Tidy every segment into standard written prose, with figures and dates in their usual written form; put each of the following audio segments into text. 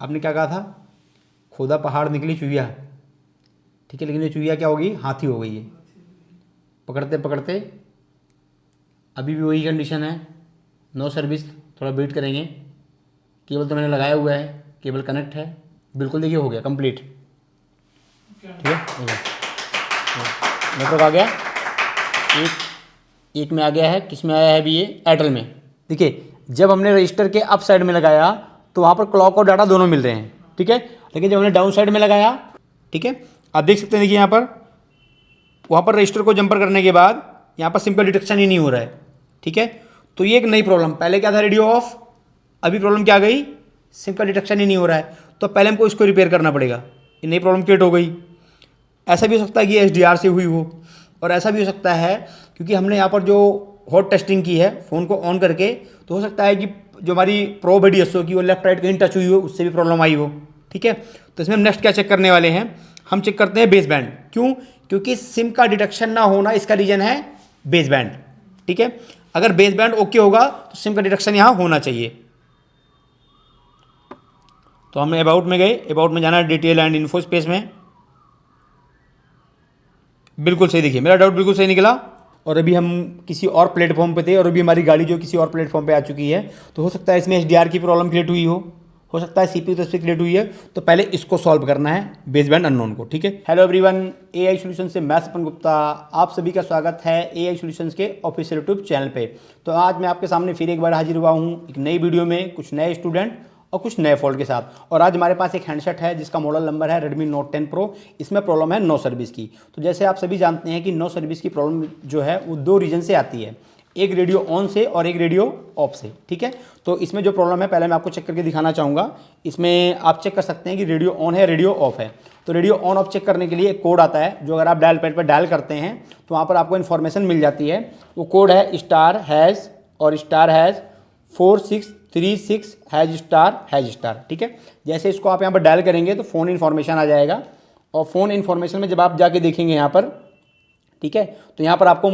आपने क्या कहा था, खोदा पहाड़ निकली चुहिया, ठीक है, लेकिन ये चुहिया क्या होगी, हाथी हो गई है। पकड़ते पकड़ते अभी भी वही कंडीशन है, नो सर्विस, थोड़ा वेट करेंगे। केबल तो मैंने लगाया हुआ है, केबल कनेक्ट है, बिल्कुल देखिए हो गया कंप्लीट, ठीक है। नेटवर्क आ गया, एक में आ गया है, किस में आया है अभी, ये एयरटेल में। देखिए जब हमने रजिस्टर के अप साइड में लगाया तो वहाँ पर क्लॉक और डाटा दोनों मिल रहे हैं, ठीक है, लेकिन जब हमने डाउन साइड में लगाया, ठीक है, आप देख सकते हैं, देखिए यहाँ पर, वहाँ पर रजिस्टर को जंपर करने के बाद यहाँ पर सिंपल डिटेक्शन ही नहीं हो रहा है, ठीक है। तो ये एक नई प्रॉब्लम, पहले क्या था, रेडियो ऑफ, अभी प्रॉब्लम क्या आ गई, सिंपल डिटेक्शन ही नहीं हो रहा है। तो पहले हमको इसको रिपेयर करना पड़ेगा, ये नई प्रॉब्लम क्रिएट हो गई। ऐसा भी हो सकता है कि SDR से हुई हो, और ऐसा भी हो सकता है क्योंकि हमने यहाँ पर जो हॉट टेस्टिंग की है फ़ोन को ऑन करके, तो हो सकता है कि जो हमारी प्रोब है DSO की वो लेफ्ट राइट कहीं टच हुई हो, उससे भी प्रॉब्लम आई हो, ठीक है। तो इसमें हम नेक्स्ट क्या चेक करने वाले हैं, हम चेक करते हैं बेस बैंड। क्यों, क्योंकि सिम का डिटेक्शन ना होना इसका रीजन है बेस बैंड, ठीक है। अगर बेस बैंड ओके होगा तो सिम का डिटेक्शन यहाँ होना चाहिए। तो हमने अबाउट में गए, अबाउट में जाना है डिटेल एंड इन्फो स्पेस में, बिल्कुल सही, देखिए मेरा डाउट बिल्कुल सही निकला। और अभी हम किसी और प्लेटफॉर्म पे थे और अभी हमारी गाड़ी जो किसी और प्लेटफॉर्म पे आ चुकी है, तो हो सकता है इसमें SDR की प्रॉब्लम क्रिएट हुई हो सकता है CPU तरफ से क्रिएट हुई है। तो पहले इसको सॉल्व करना है, बेस बैंड अननोन को, ठीक है। हेलो एवरीवन, AI सॉल्यूशन से मैं सपन गुप्ता, आप सभी का स्वागत है AI सॉल्यूशंस के ऑफिशियल यूट्यूब चैनल पे। तो आज मैं आपके सामने फिर एक बार हाजिर हुआ हूँ एक नई वीडियो में, कुछ नए स्टूडेंट और कुछ नए फॉल्ट के साथ। और आज हमारे पास एक हैंडसेट है जिसका मॉडल नंबर है Redmi Note 10 Pro। इसमें प्रॉब्लम है नो सर्विस की। तो जैसे आप सभी जानते हैं कि नो सर्विस की प्रॉब्लम जो है वो दो रीजन से आती है, एक रेडियो ऑन से और एक रेडियो ऑफ से, ठीक है। तो इसमें जो प्रॉब्लम है पहले मैं आपको चेक करके दिखाना चाहूँगा। इसमें आप चेक कर सकते हैं कि रेडियो ऑन है, रेडियो ऑफ है। तो रेडियो ऑन ऑफ चेक करने के लिए एक कोड आता है, जो अगर आप डायल पैड पर डायल करते हैं तो वहाँ पर आपको इन्फॉर्मेशन मिल जाती है। वो कोड है *# और *4636##, ठीक है। जैसे इसको आप यहाँ पर डायल करेंगे तो फ़ोन इन्फॉर्मेशन आ जाएगा, और फ़ोन इन्फॉर्मेशन में जब आप जाके देखेंगे यहाँ पर, ठीक है, तो यहाँ पर आपको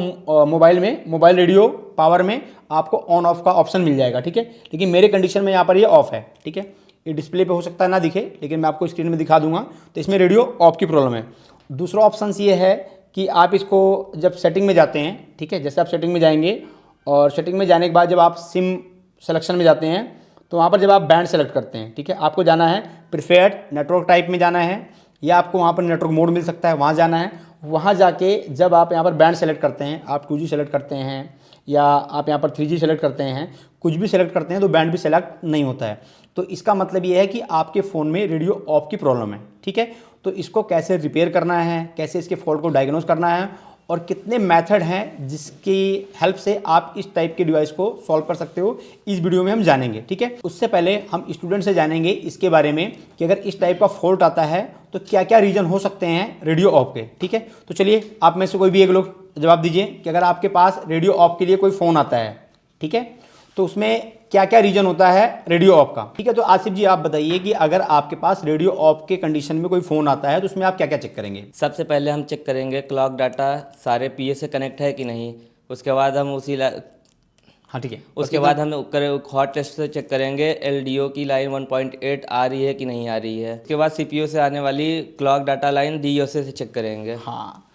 मोबाइल में, मोबाइल रेडियो पावर में आपको ऑन ऑफ का ऑप्शन मिल जाएगा, ठीक है। लेकिन मेरे कंडीशन में यहाँ पर ये ऑफ है, ठीक है। ये डिस्प्ले पे हो सकता है ना दिखे, लेकिन मैं आपको स्क्रीन में दिखा दूंगा। तो इसमें रेडियो ऑफ की प्रॉब्लम है। दूसरा ऑप्शन ये है कि आप इसको जब सेटिंग में जाते हैं, ठीक है, जैसे आप सेटिंग में जाएंगे और सेटिंग में जाने के बाद जब आप सिम सेलेक्शन में जाते हैं तो वहाँ पर जब आप बैंड सेलेक्ट करते हैं, ठीक है, आपको जाना है प्रिफर्ड नेटवर्क टाइप में जाना है, या आपको वहाँ पर नेटवर्क मोड मिल सकता है, वहाँ जाना है। वहाँ जाके जब आप यहाँ पर बैंड सेलेक्ट करते हैं, आप 2G सेलेक्ट करते हैं या आप यहाँ पर 3G सेलेक्ट करते हैं, कुछ भी सेलेक्ट करते हैं तो बैंड भी सेलेक्ट नहीं होता है। तो इसका मतलब ये है कि आपके फ़ोन में रेडियो ऑफ की प्रॉब्लम है, ठीक है। तो इसको कैसे रिपेयर करना है, कैसे इसके फॉल्ट को डायग्नोज करना है, और कितने मेथड हैं जिसकी हेल्प से आप इस टाइप के डिवाइस को सॉल्व कर सकते हो, इस वीडियो में हम जानेंगे, ठीक है। उससे पहले हम स्टूडेंट से जानेंगे इसके बारे में कि अगर इस टाइप का फॉल्ट आता है तो क्या क्या रीजन हो सकते हैं रेडियो ऑफ के, ठीक है। तो चलिए आप में से कोई भी एक लोग जवाब दीजिए कि अगर आपके पास रेडियो ऑफ के लिए कोई फ़ोन आता है, ठीक है, तो उसमें क्या क्या रीजन होता है रेडियो ऑफ का, ठीक है। तो आसिफ जी आप बताइए कि अगर आपके पास रेडियो ऑफ के कंडीशन में कोई फ़ोन आता है तो उसमें आप क्या क्या चेक करेंगे। सबसे पहले हम चेक करेंगे क्लॉक डाटा सारे PA से कनेक्ट है कि नहीं। उसके बाद हम हाँ ठीक है, उसके बाद हम हॉट टेस्ट से चेक करेंगे LDO की लाइन 1.8 आ रही है कि नहीं आ रही है। उसके बाद CPU से आने वाली क्लॉक डाटा लाइन DSO से चेक करेंगे। हाँ,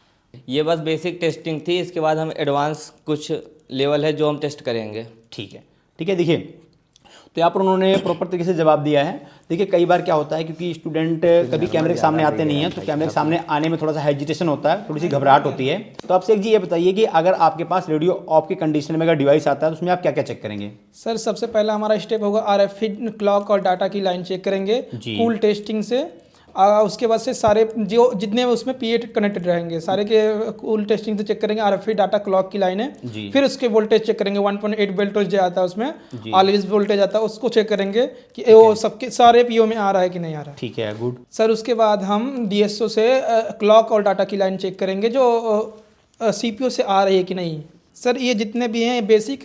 ये बस बेसिक टेस्टिंग थी। इसके बाद हम एडवांस कुछ लेवल है जो हम टेस्ट करेंगे। ठीक है, ठीक है। देखिए तो यहाँ पर उन्होंने प्रॉपर तरीके से जवाब दिया है। देखिए कई बार क्या होता है, क्योंकि स्टूडेंट कभी कैमरे के सामने आते नहीं हैं, तो कैमरे के सामने आने में थोड़ा सा हेजिटेशन होता है, थोड़ी सी घबराहट होती है। तो आपसे एक जी ये बताइए कि अगर आपके पास रेडियो ऑफ की कंडीशन में अगर डिवाइस आता है तो उसमें आप क्या क्या चेक करेंगे। सर सबसे पहला हमारा स्टेप होगा RFID क्लॉक और डाटा की लाइन चेक करेंगे कूल टेस्टिंग से। उसके बाद से सारे जो जितने उसमें PA कनेक्टेड रहेंगे सारे के कूल टेस्टिंग से चेक करेंगे RFID डाटा क्लॉक की लाइन है। फिर उसके वोल्टेज चेक करेंगे, 1.8 वोल्टेज जो आता है उसमें ऑलवेज वोल्टेज आता है, उसको चेक करेंगे कि वो सबके सारे PO में आ रहा है कि नहीं आ रहा है। ठीक है, गुड सर। उसके बाद हम DSO से क्लॉक और डाटा की लाइन चेक करेंगे जो CPU से आ रही है कि नहीं। सर ये जितने भी हैं बेसिक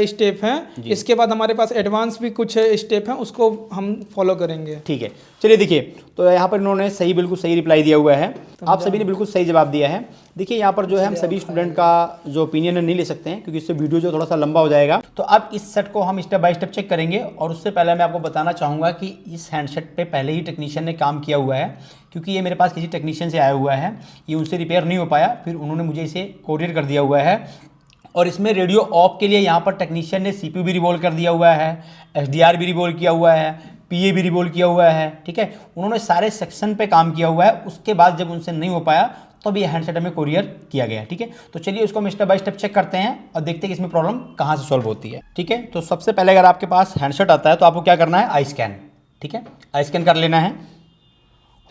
स्टेप हैं, इसके बाद हमारे पास एडवांस भी कुछ स्टेप हैं, उसको हम फॉलो करेंगे। ठीक है, चलिए देखिए, तो यहाँ पर इन्होंने सही, बिल्कुल सही रिप्लाई दिया हुआ है। आप सभी ने बिल्कुल सही जवाब दिया है। देखिए यहाँ पर जो है हम सभी स्टूडेंट का जो ओपिनियन है नहीं ले सकते हैं, क्योंकि इससे वीडियो जो थोड़ा सा लंबा हो जाएगा। तो अब इस सेट को हम स्टेप बाय स्टेप चेक करेंगे, और उससे पहले मैं आपको बताना चाहूँगा कि इस हैंडसेट पे पहले ही टेक्नीशियन ने काम किया हुआ है, क्योंकि ये मेरे पास किसी टेक्नीशियन से आया हुआ है, ये उनसे रिपेयर नहीं हो पाया, फिर उन्होंने मुझे इसे कोरियर कर दिया हुआ है। और इसमें रेडियो ऑफ के लिए यहाँ पर टेक्नीशियन ने CPU भी रिवॉल्व कर दिया हुआ है, SDR भी रिवॉल्व किया हुआ है, PA भी रिवॉल्व किया हुआ है। ठीक है, उन्होंने सारे सेक्शन पे काम किया हुआ है। उसके बाद जब उनसे नहीं हो पाया तो ये हैंडसेट में कोरियर किया गया। ठीक है, तो चलिए उसको हम स्टेप बाय स्टेप चेक करते हैं और देखते हैं कि इसमें प्रॉब्लम कहाँ से सॉल्व होती है। ठीक है, तो सबसे पहले अगर आपके पास हैंडसेट आता है तो आपको क्या करना है, आई स्कैन। ठीक है, आई स्कैन कर लेना है।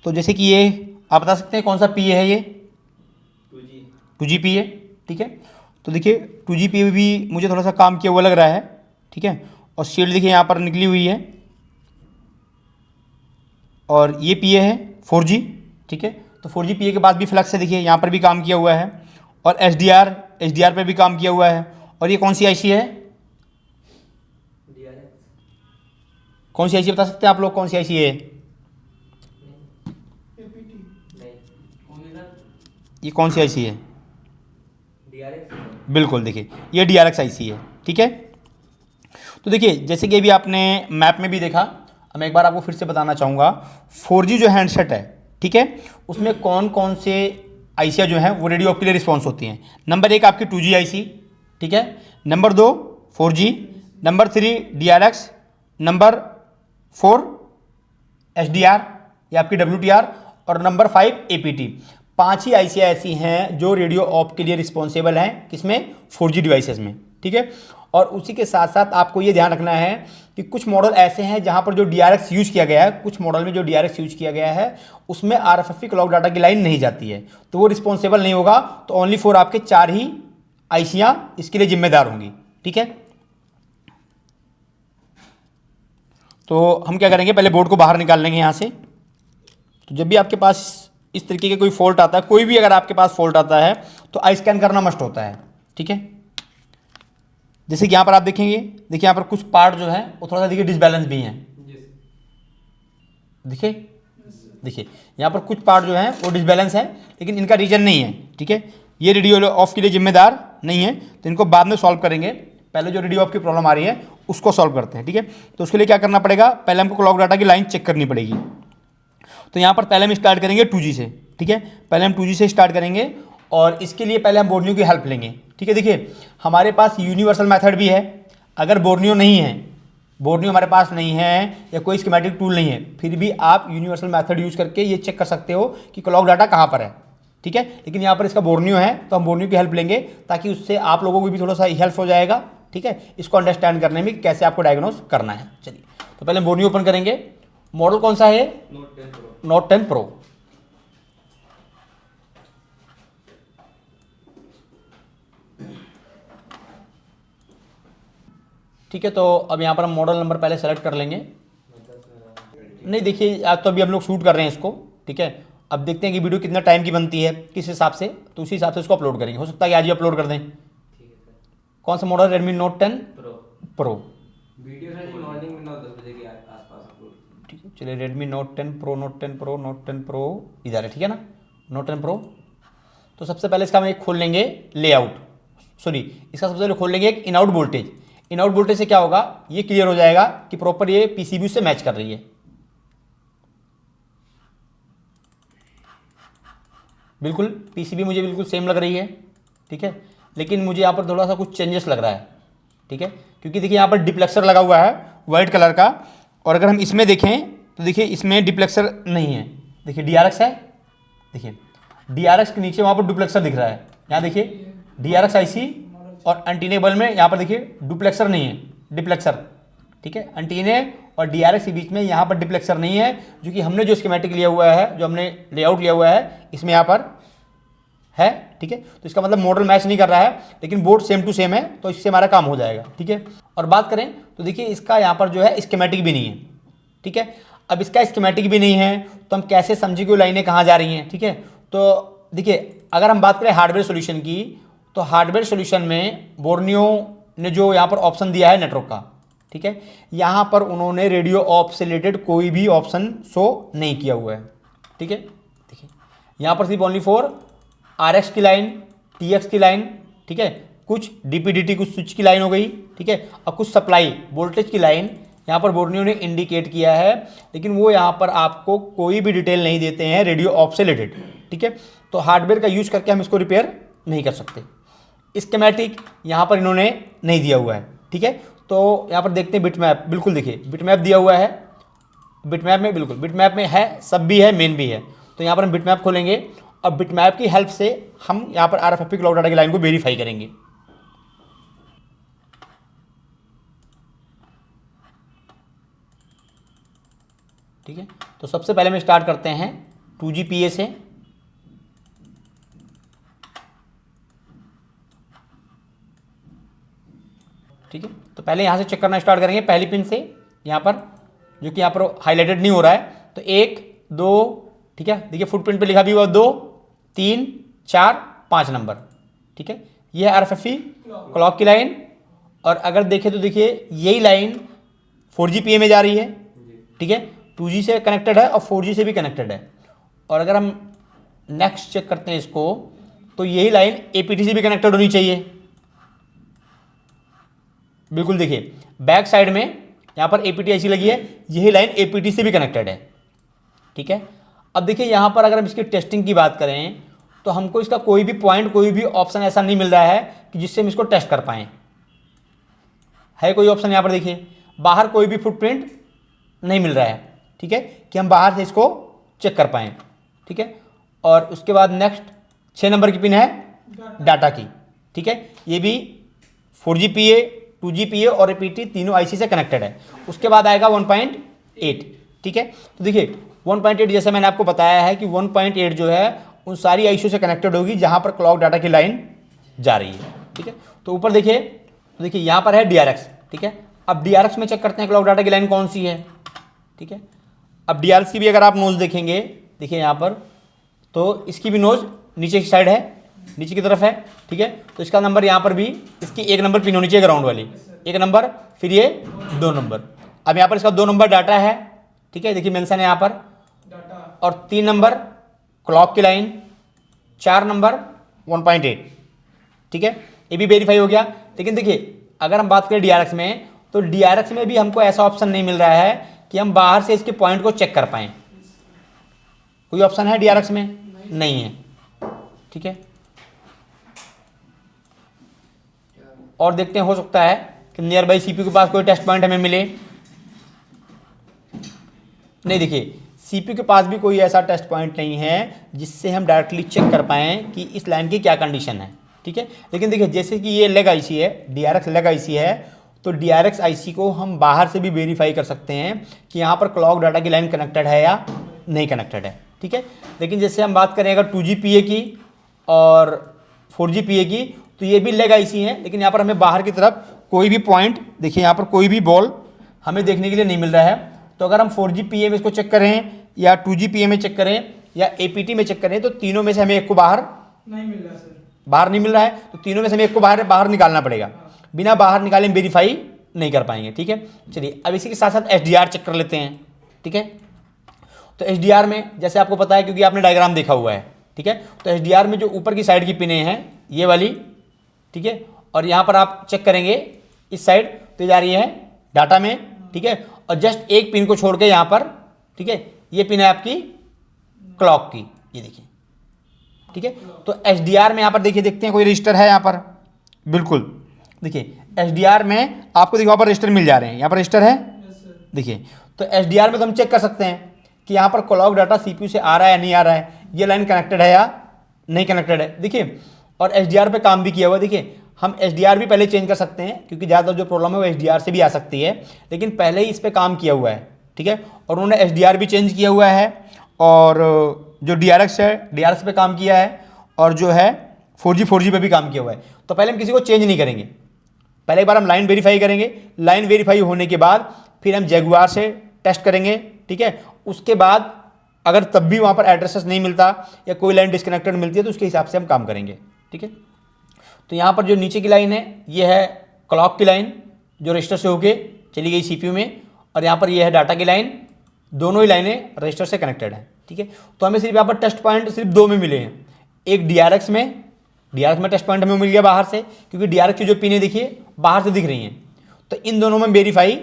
तो जैसे कि ये आप बता सकते हैं कौन सा PA है, ये 2G PA। ठीक है, तो देखिए 2G PA भी मुझे थोड़ा सा काम किया हुआ लग रहा है। ठीक है, और शील्ड देखिए यहाँ पर निकली हुई है, और ये PA है 4G। ठीक है, तो 4G PA के बाद भी फ्लक्स है, देखिए यहाँ पर भी काम किया हुआ है, और SDR पे भी काम किया हुआ है। और ये कौन सी IC है, कौन सी IC बता सकते हैं आप लोग, कौन सी IC है ये, कौन सी IC है? बिल्कुल, देखिए ये DRX IC है। ठीक है, तो देखिए जैसे कि अभी आपने मैप में भी देखा, मैं एक बार आपको फिर से बताना चाहूँगा, 4G जो हैंडसेट है, ठीक है, उसमें कौन कौन से आईसियाँ जो हैं वो रेडियो ऑफ के लिए रिस्पॉन्स होती हैं। नंबर 1 आपकी 2G IC, ठीक है, number 2 4G, number 3 DRX, number 4 SDR या आपकी WTR, और नंबर 5 APT। 5 ही आईसियाँ ऐसी हैं जो रेडियो ऑफ के लिए रिस्पॉन्सिबल हैं, किसमें, 4G डिवाइसेस में। ठीक है, और उसी के साथ साथ आपको ये ध्यान रखना है कि कुछ मॉडल ऐसे हैं जहां पर जो DRX यूज किया गया है, कुछ मॉडल में जो DRX यूज किया गया है उसमें RFFE क्लॉक डाटा की लाइन नहीं जाती है, तो वो रिस्पॉन्सिबल नहीं होगा। तो ओनली फॉर आपके 4 ही आईसियाँ इसके लिए जिम्मेदार होंगी। ठीक है, तो हम क्या करेंगे, पहले बोर्ड को बाहर निकाल लेंगे यहाँ से। तो जब भी आपके पास इस तरीके का कोई फॉल्ट आता है, कोई भी अगर आपके पास फॉल्ट आता है तो आई स्कैन करना मस्ट होता है। ठीक है, जैसे कि यहाँ पर आप देखेंगे, देखिए यहाँ पर कुछ पार्ट जो है वो थोड़ा सा देखिए डिसबैलेंस भी हैं। देखिए यहाँ पर कुछ पार्ट जो है वो डिसबैलेंस है, लेकिन इनका रीजन नहीं है। ठीक है, ये रेडियो ऑफ के लिए जिम्मेदार नहीं है, तो इनको बाद में सॉल्व करेंगे। पहले जो रेडियो ऑफ की प्रॉब्लम आ रही है उसको सॉल्व करते हैं। ठीक है, तो उसके लिए क्या करना पड़ेगा, पहले हमको क्लॉक डाटा की लाइन चेक करनी पड़ेगी। तो यहाँ पर पहले हम स्टार्ट करेंगे 2G से। ठीक है, पहले हम 2G से स्टार्ट करेंगे, और इसके लिए पहले हम बोर्नियो की हेल्प लेंगे। ठीक है, देखिए हमारे पास यूनिवर्सल मेथड भी है। अगर बोर्नियो नहीं है, बोर्नियो हमारे पास नहीं है या कोई स्कीमेटिक टूल नहीं है, फिर भी आप यूनिवर्सल मेथड यूज करके ये चेक कर सकते हो कि क्लॉक डाटा कहाँ पर है। ठीक है, लेकिन यहाँ पर इसका बोर्नियो है तो हम बोर्नियो की हेल्प लेंगे, ताकि उससे आप लोगों को भी थोड़ा सा हेल्प हो जाएगा। ठीक है, इसको अंडरस्टैंड करने में कैसे आपको डायग्नोस करना है। चलिए, तो पहले बोर्नियो ओपन करेंगे। मॉडल कौन सा है, Note 10 Pro। ठीक है, तो अब यहाँ पर हम मॉडल नंबर पहले सेलेक्ट कर लेंगे। नहीं देखिए, आज तो अभी हम लोग शूट कर रहे हैं इसको। ठीक है, अब देखते हैं कि वीडियो कितना टाइम की बनती है, किस हिसाब से, तो उसी हिसाब से इसको अपलोड करेंगे। हो सकता है कि आज ही अपलोड कर दें। कौन सा model, Redmi Note 10 Pro। Video sir morning में 9-10 बजे के आसपास अपलोड। ठीक है, चलिए Redmi Note 10 Pro, Note 10 Pro, Note 10 Pro इधर है। ठीक है ना, Note 10 Pro। तो सबसे पहले इसका हम एक खोल लेंगे लेआउट, सॉरी इसका सबसे पहले खोल लेंगे एक in out voltage. In out voltage से क्या होगा, ये क्लियर हो जाएगा कि प्रॉपर ये PCB से मैच कर रही है। बिल्कुल PCB मुझे बिल्कुल सेम लग रही है। ठीक है, लेकिन मुझे यहाँ पर थोड़ा सा कुछ चेंजेस लग रहा है। ठीक है, क्योंकि देखिए यहाँ पर डिप्लेक्सर लगा हुआ है वाइट कलर का, और अगर हम इसमें देखें तो देखिए इसमें डिप्लेक्सर नहीं है। देखिए DRX है, देखिए DRX के नीचे वहाँ पर डुप्लेक्सर दिख रहा है। यहाँ देखिए DRX IC, और एंटीनेबल में यहाँ पर देखिए डुप्लेक्सर नहीं है, डिप्लेक्सर। ठीक है, एंटीने और DRX के बीच में यहाँ पर डिप्लेक्सर नहीं है, जो कि हमने जो स्कीमेटिक लिया हुआ है, जो हमने लेआउट लिया हुआ है, इसमें यहाँ पर है। ठीक है, तो इसका मतलब मॉडल मैच नहीं कर रहा है, लेकिन बोर्ड सेम टू सेम है, तो इससे हमारा काम हो जाएगा। ठीक है, और बात करें तो देखिए इसका यहाँ पर जो है स्कीमेटिक भी नहीं है। ठीक है, अब इसका स्कीमेटिक भी नहीं है तो हम कैसे समझे कि वो लाइनें कहाँ जा रही हैं। ठीक है, तो देखिए अगर हम बात करें हार्डवेयर सॉल्यूशन की, तो हार्डवेयर सॉल्यूशन में बोर्नियो ने जो यहाँ पर ऑप्शन दिया है नेटवर्क का, ठीक है, यहाँ पर उन्होंने रेडियो ऑप से रिलेटेड कोई भी ऑप्शन शो नहीं किया हुआ है, ठीक है। देखिए यहाँ पर सिर्फ ओनली फॉर RX की लाइन, TX की लाइन, ठीक है, कुछ DP/DT कुछ स्विच की लाइन हो गई, ठीक है, और कुछ सप्लाई वोल्टेज की लाइन यहाँ पर बोर्नियो ने इंडिकेट किया है, लेकिन वो यहाँ पर आपको कोई भी डिटेल नहीं देते हैं रेडियो ऑप से रिलेटेड, ठीक है। तो हार्डवेयर का यूज करके हम इसको रिपेयर नहीं कर सकते। स्कीमेटिक यहाँ पर इन्होंने नहीं दिया हुआ है, ठीक है। तो यहाँ पर देखते हैं बिटमैप, बिल्कुल देखिए बिटमैप दिया हुआ है, बिटमैप में बिल्कुल बिटमैप में है, सब भी है, मेन भी है। तो यहाँ पर हम बिटमैप खोलेंगे और बिटमैप की हेल्प से हम यहाँ पर RFFP क्लॉक डाटा की लाइन को वेरीफाई करेंगे। ठीक है, तो सबसे पहले हम स्टार्ट करते हैं 2GPA से। ठीक है, तो पहले यहाँ से चेक करना स्टार्ट करेंगे पहली पिन से, यहाँ पर जो कि यहाँ पर हाईलाइटेड नहीं हो रहा है, तो 1 2, ठीक है, देखिए फुटप्रिंट पे लिखा भी हुआ 2 3 4 5 नंबर, ठीक है, ये है RFFP क्लॉक की लाइन। और अगर देखें तो देखिए यही लाइन 4GPA में जा रही है, ठीक है, 2G से कनेक्टेड है और 4G से भी कनेक्टेड है। और अगर हम नेक्स्ट चेक करते हैं इसको, तो यही लाइन APT से भी कनेक्टेड होनी चाहिए, बिल्कुल देखिए बैक साइड में यहाँ पर APT ऐसी लगी है, यही लाइन APT से भी कनेक्टेड है, ठीक है। अब देखिए यहाँ पर अगर हम इसकी टेस्टिंग की बात करें तो हमको इसका कोई भी पॉइंट, कोई भी ऑप्शन ऐसा नहीं मिल रहा है कि जिससे हम इसको टेस्ट कर पाएँ। है कोई ऑप्शन यहाँ पर देखिए, बाहर कोई भी फुटप्रिंट नहीं मिल रहा है, ठीक है, कि हम बाहर से इसको चेक कर पाएँ, ठीक है। और उसके बाद नेक्स्ट 6 नंबर की पिन है डाटा की, ठीक है, ये भी 4GPA 2GPA और APT तीनों IC से कनेक्टेड है। उसके बाद आएगा 1.8, ठीक है। तो देखिए 1.8 जैसे मैंने आपको बताया है कि 1.8 जो है उन सारी IC से कनेक्टेड होगी जहाँ पर क्लॉक डाटा की लाइन जा रही है, ठीक है। तो ऊपर देखिए, तो देखिए यहाँ पर है DRX, ठीक है। अब DRX में चेक करते हैं क्लॉक डाटा की लाइन कौन सी है, ठीक है। अब DRX की भी अगर आप नोज देखेंगे, देखिए यहाँ पर, तो इसकी भी नोज नीचे की साइड है, नीचे की तरफ है, ठीक है। तो इसका नंबर यहाँ पर भी, इसकी 1 नंबर पिन होनी चाहिए ग्राउंड वाली, 1 नंबर, फिर ये 2 नंबर। अब यहाँ पर इसका 2 नंबर डाटा है, ठीक है, देखिए मेंशन है यहाँ पर डाटा, और 3 नंबर क्लॉक की लाइन, 4 नंबर 1.8, ठीक है, ये भी वेरीफाई हो गया। लेकिन देखिए अगर हम बात करें DRX में, तो DRX में भी हमको ऐसा ऑप्शन नहीं मिल रहा है कि हम बाहर से इसके पॉइंट को चेक कर पाएँ। कोई ऑप्शन है DRX में? नहीं है, ठीक है। और देखते हैं, हो सकता है कि नियर बाई CPU के पास कोई टेस्ट पॉइंट हमें मिले। नहीं, देखिए CPU के पास भी कोई ऐसा टेस्ट पॉइंट नहीं है जिससे हम डायरेक्टली चेक कर पाएँ कि इस लाइन की क्या कंडीशन है, ठीक है। लेकिन देखिए जैसे कि ये लेग IC है, DRX लेग IC है, तो DRX IC को हम बाहर से भी वेरीफाई कर सकते हैं कि यहाँ पर क्लॉक डाटा की लाइन कनेक्टेड है या नहीं कनेक्टेड है, ठीक है। लेकिन जैसे हम बात करें अगर 2GPA की और 4GPA की, तो ये भी लेग IC है, लेकिन यहाँ पर हमें बाहर की तरफ कोई भी पॉइंट, देखिए यहाँ पर कोई भी बॉल हमें देखने के लिए नहीं मिल रहा है। तो अगर हम 4GPA में इसको चेक करें या 2GPA में चेक करें या APT में चेक करें, तो तीनों में से हमें एक को बाहर नहीं मिल रहा सर, बाहर नहीं मिल रहा है, तो तीनों में से हमें एक को बाहर निकालना पड़ेगा। बिना बाहर निकाले हम वेरीफाई नहीं कर पाएंगे, ठीक है। चलिए अब इसी के साथ साथ SDR चेक कर लेते हैं, ठीक है। तो SDR में जैसे आपको पता है, क्योंकि आपने डायग्राम देखा हुआ है, ठीक है, तो SDR में जो ऊपर की साइड की पिनें हैं ये वाली, ठीक है, और यहाँ पर आप चेक करेंगे इस साइड तो जा रही है डाटा में, ठीक है, और जस्ट एक पिन को छोड़ के यहाँ पर, ठीक है, ये पिन है आपकी क्लॉक की, ये देखिए, ठीक है। तो SDR में यहाँ पर देखिए, देखते हैं कोई रजिस्टर है यहाँ पर, बिल्कुल देखिए SDR में आपको देखिए वहाँ पर रजिस्टर मिल जा रहे हैं, यहाँ पर रजिस्टर है, देखिए। तो SDR में तो हम चेक कर सकते हैं कि यहाँ पर क्लॉक डाटा CPU से आ रहा है या नहीं आ रहा है, ये लाइन कनेक्टेड है या नहीं कनेक्टेड है, देखिए। और SDR पे काम भी किया हुआ है, देखिए हम SDR भी पहले चेंज कर सकते हैं, क्योंकि ज़्यादातर जो प्रॉब्लम है वो SDR से भी आ सकती है, लेकिन पहले ही इस पर काम किया हुआ है, ठीक है। और उन्होंने SDR भी चेंज किया हुआ है, और जो DRX है DRX पे काम किया है, और जो है 4G पे भी काम किया हुआ है। तो पहले हम किसी को चेंज नहीं करेंगे, पहले एक बार हम लाइन वेरीफाई करेंगे, लाइन वेरीफाई होने के बाद फिर हम जैगुआर से टेस्ट करेंगे, ठीक है। उसके बाद अगर तब भी वहाँ पर एड्रेसेस नहीं मिलता या कोई लाइन डिस्कनेक्टेड मिलती है, तो उसके हिसाब से हम काम करेंगे, ठीक है। तो यहाँ पर जो नीचे की लाइन है ये है क्लॉक की लाइन जो रजिस्टर से होके चली गई सीपीयू में, और यहाँ पर ये है डाटा की लाइन। दोनों ही लाइनें रजिस्टर से कनेक्टेड हैं, ठीक है। तो हमें सिर्फ यहाँ पर टेस्ट पॉइंट सिर्फ 2 में मिले हैं, एक डीआरएक्स में टेस्ट पॉइंट हमें मिल गया बाहर से, क्योंकि डीआरएक्स की जो पिनें देखिए बाहर से दिख रही हैं, तो इन दोनों में वेरीफाई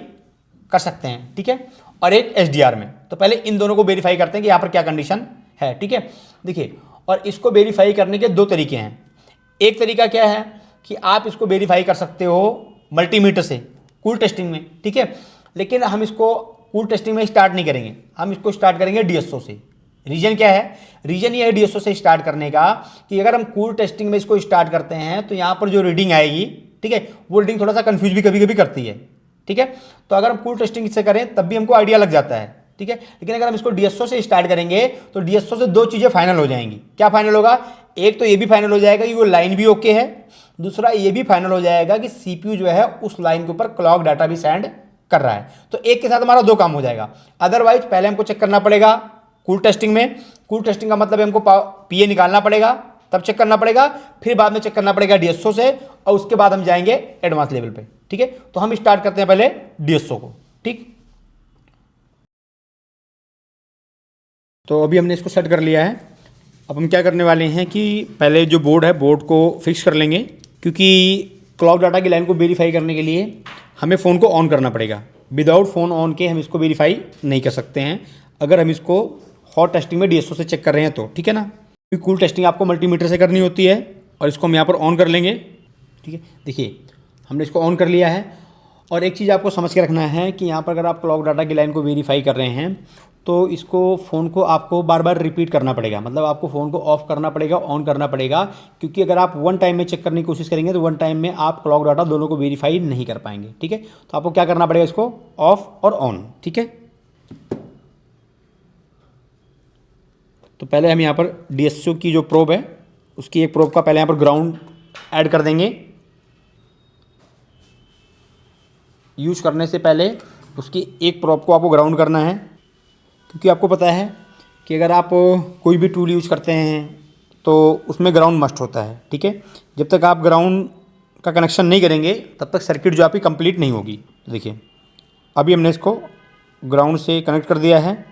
कर सकते हैं, ठीक है। और एक एसडीआर में, तो पहले इन दोनों को वेरीफाई करते हैं कि यहाँ पर क्या कंडीशन है, ठीक है। देखिए, और इसको वेरीफाई करने के 2 तरीके हैं। एक तरीका क्या है कि आप इसको वेरीफाई कर सकते हो मल्टीमीटर से कूल टेस्टिंग में, ठीक है। लेकिन हम इसको कूल टेस्टिंग में स्टार्ट नहीं करेंगे, हम इसको स्टार्ट करेंगे डीएसओ से। रीजन क्या है? रीजन ये है डीएसओ से स्टार्ट करने का कि अगर हम कूल टेस्टिंग में इसको स्टार्ट करते हैं तो यहाँ पर जो रीडिंग आएगी, ठीक है, वो रीडिंग थोड़ा सा कंफ्यूज भी कभी कभी करती है, ठीक है। तो अगर हम कूल टेस्टिंग से करें तब भी हमको आइडिया लग जाता है, ठीक है। लेकिन अगर हम इसको डीएसओ से स्टार्ट करेंगे तो डीएसओ से 2 चीज़ें फाइनल हो जाएंगी। क्या फाइनल होगा? एक तो ये भी फाइनल हो जाएगा कि वो लाइन भी ओके है, दूसरा ये भी फाइनल हो जाएगा कि सीपीयू जो है उस लाइन के ऊपर क्लॉक डाटा भी सेंड कर रहा है। तो एक के साथ हमारा 2 काम हो जाएगा। अदरवाइज पहले हमको चेक करना पड़ेगा कूल टेस्टिंग में, कूल टेस्टिंग का मतलब हमको पीए निकालना पड़ेगा, तब चेक करना पड़ेगा, फिर बाद में चेक करना पड़ेगा डीएसओ से, और उसके बाद हम जाएंगे एडवांस लेवल पे, ठीक है। तो हम स्टार्ट करते हैं पहले डीएसओ को, ठीक। तो अभी हमने इसको सेट कर लिया है। अब हम क्या करने वाले हैं कि पहले जो बोर्ड है बोर्ड को फिक्स कर लेंगे, क्योंकि क्लॉक डाटा की लाइन को वेरीफाई करने के लिए हमें फ़ोन को ऑन करना पड़ेगा। विदाउट फ़ोन ऑन के हम इसको वेरीफाई नहीं कर सकते हैं अगर हम इसको हॉट टेस्टिंग में डीएसओ से चेक कर रहे हैं तो, ठीक है ना। क्योंकि कूल टेस्टिंग आपको मल्टीमीटर से करनी होती है, और इसको हम यहाँ पर ऑन कर लेंगे, ठीक है। देखिए, हमने इसको ऑन कर लिया है। और एक चीज़ आपको समझ के रखना है कि यहाँ पर अगर आप क्लॉक डाटा की लाइन को वेरीफाई कर रहे हैं तो इसको फ़ोन को आपको बार बार रिपीट करना पड़ेगा, मतलब आपको फ़ोन को ऑफ करना पड़ेगा, ऑन करना पड़ेगा, क्योंकि अगर आप 1 टाइम में चेक करने की कोशिश करेंगे तो 1 टाइम में आप क्लॉक डाटा दोनों को वेरीफाई नहीं कर पाएंगे, ठीक है। तो आपको क्या करना पड़ेगा, इसको ऑफ और ऑन, ठीक है। तो पहले हम यहाँ पर डीएसओ की जो प्रोब है उसकी एक प्रोब का पहले यहाँ पर ग्राउंड ऐड कर देंगे। यूज करने से पहले उसकी एक प्रोब को आपको ग्राउंड करना है, क्योंकि आपको पता है कि अगर आप कोई भी टूल यूज करते हैं तो उसमें ग्राउंड मस्ट होता है, ठीक है। जब तक आप ग्राउंड का कनेक्शन नहीं करेंगे तब तक सर्किट जो आपकी कंप्लीट नहीं होगी। तो देखिए, अभी हमने इसको ग्राउंड से कनेक्ट कर दिया है।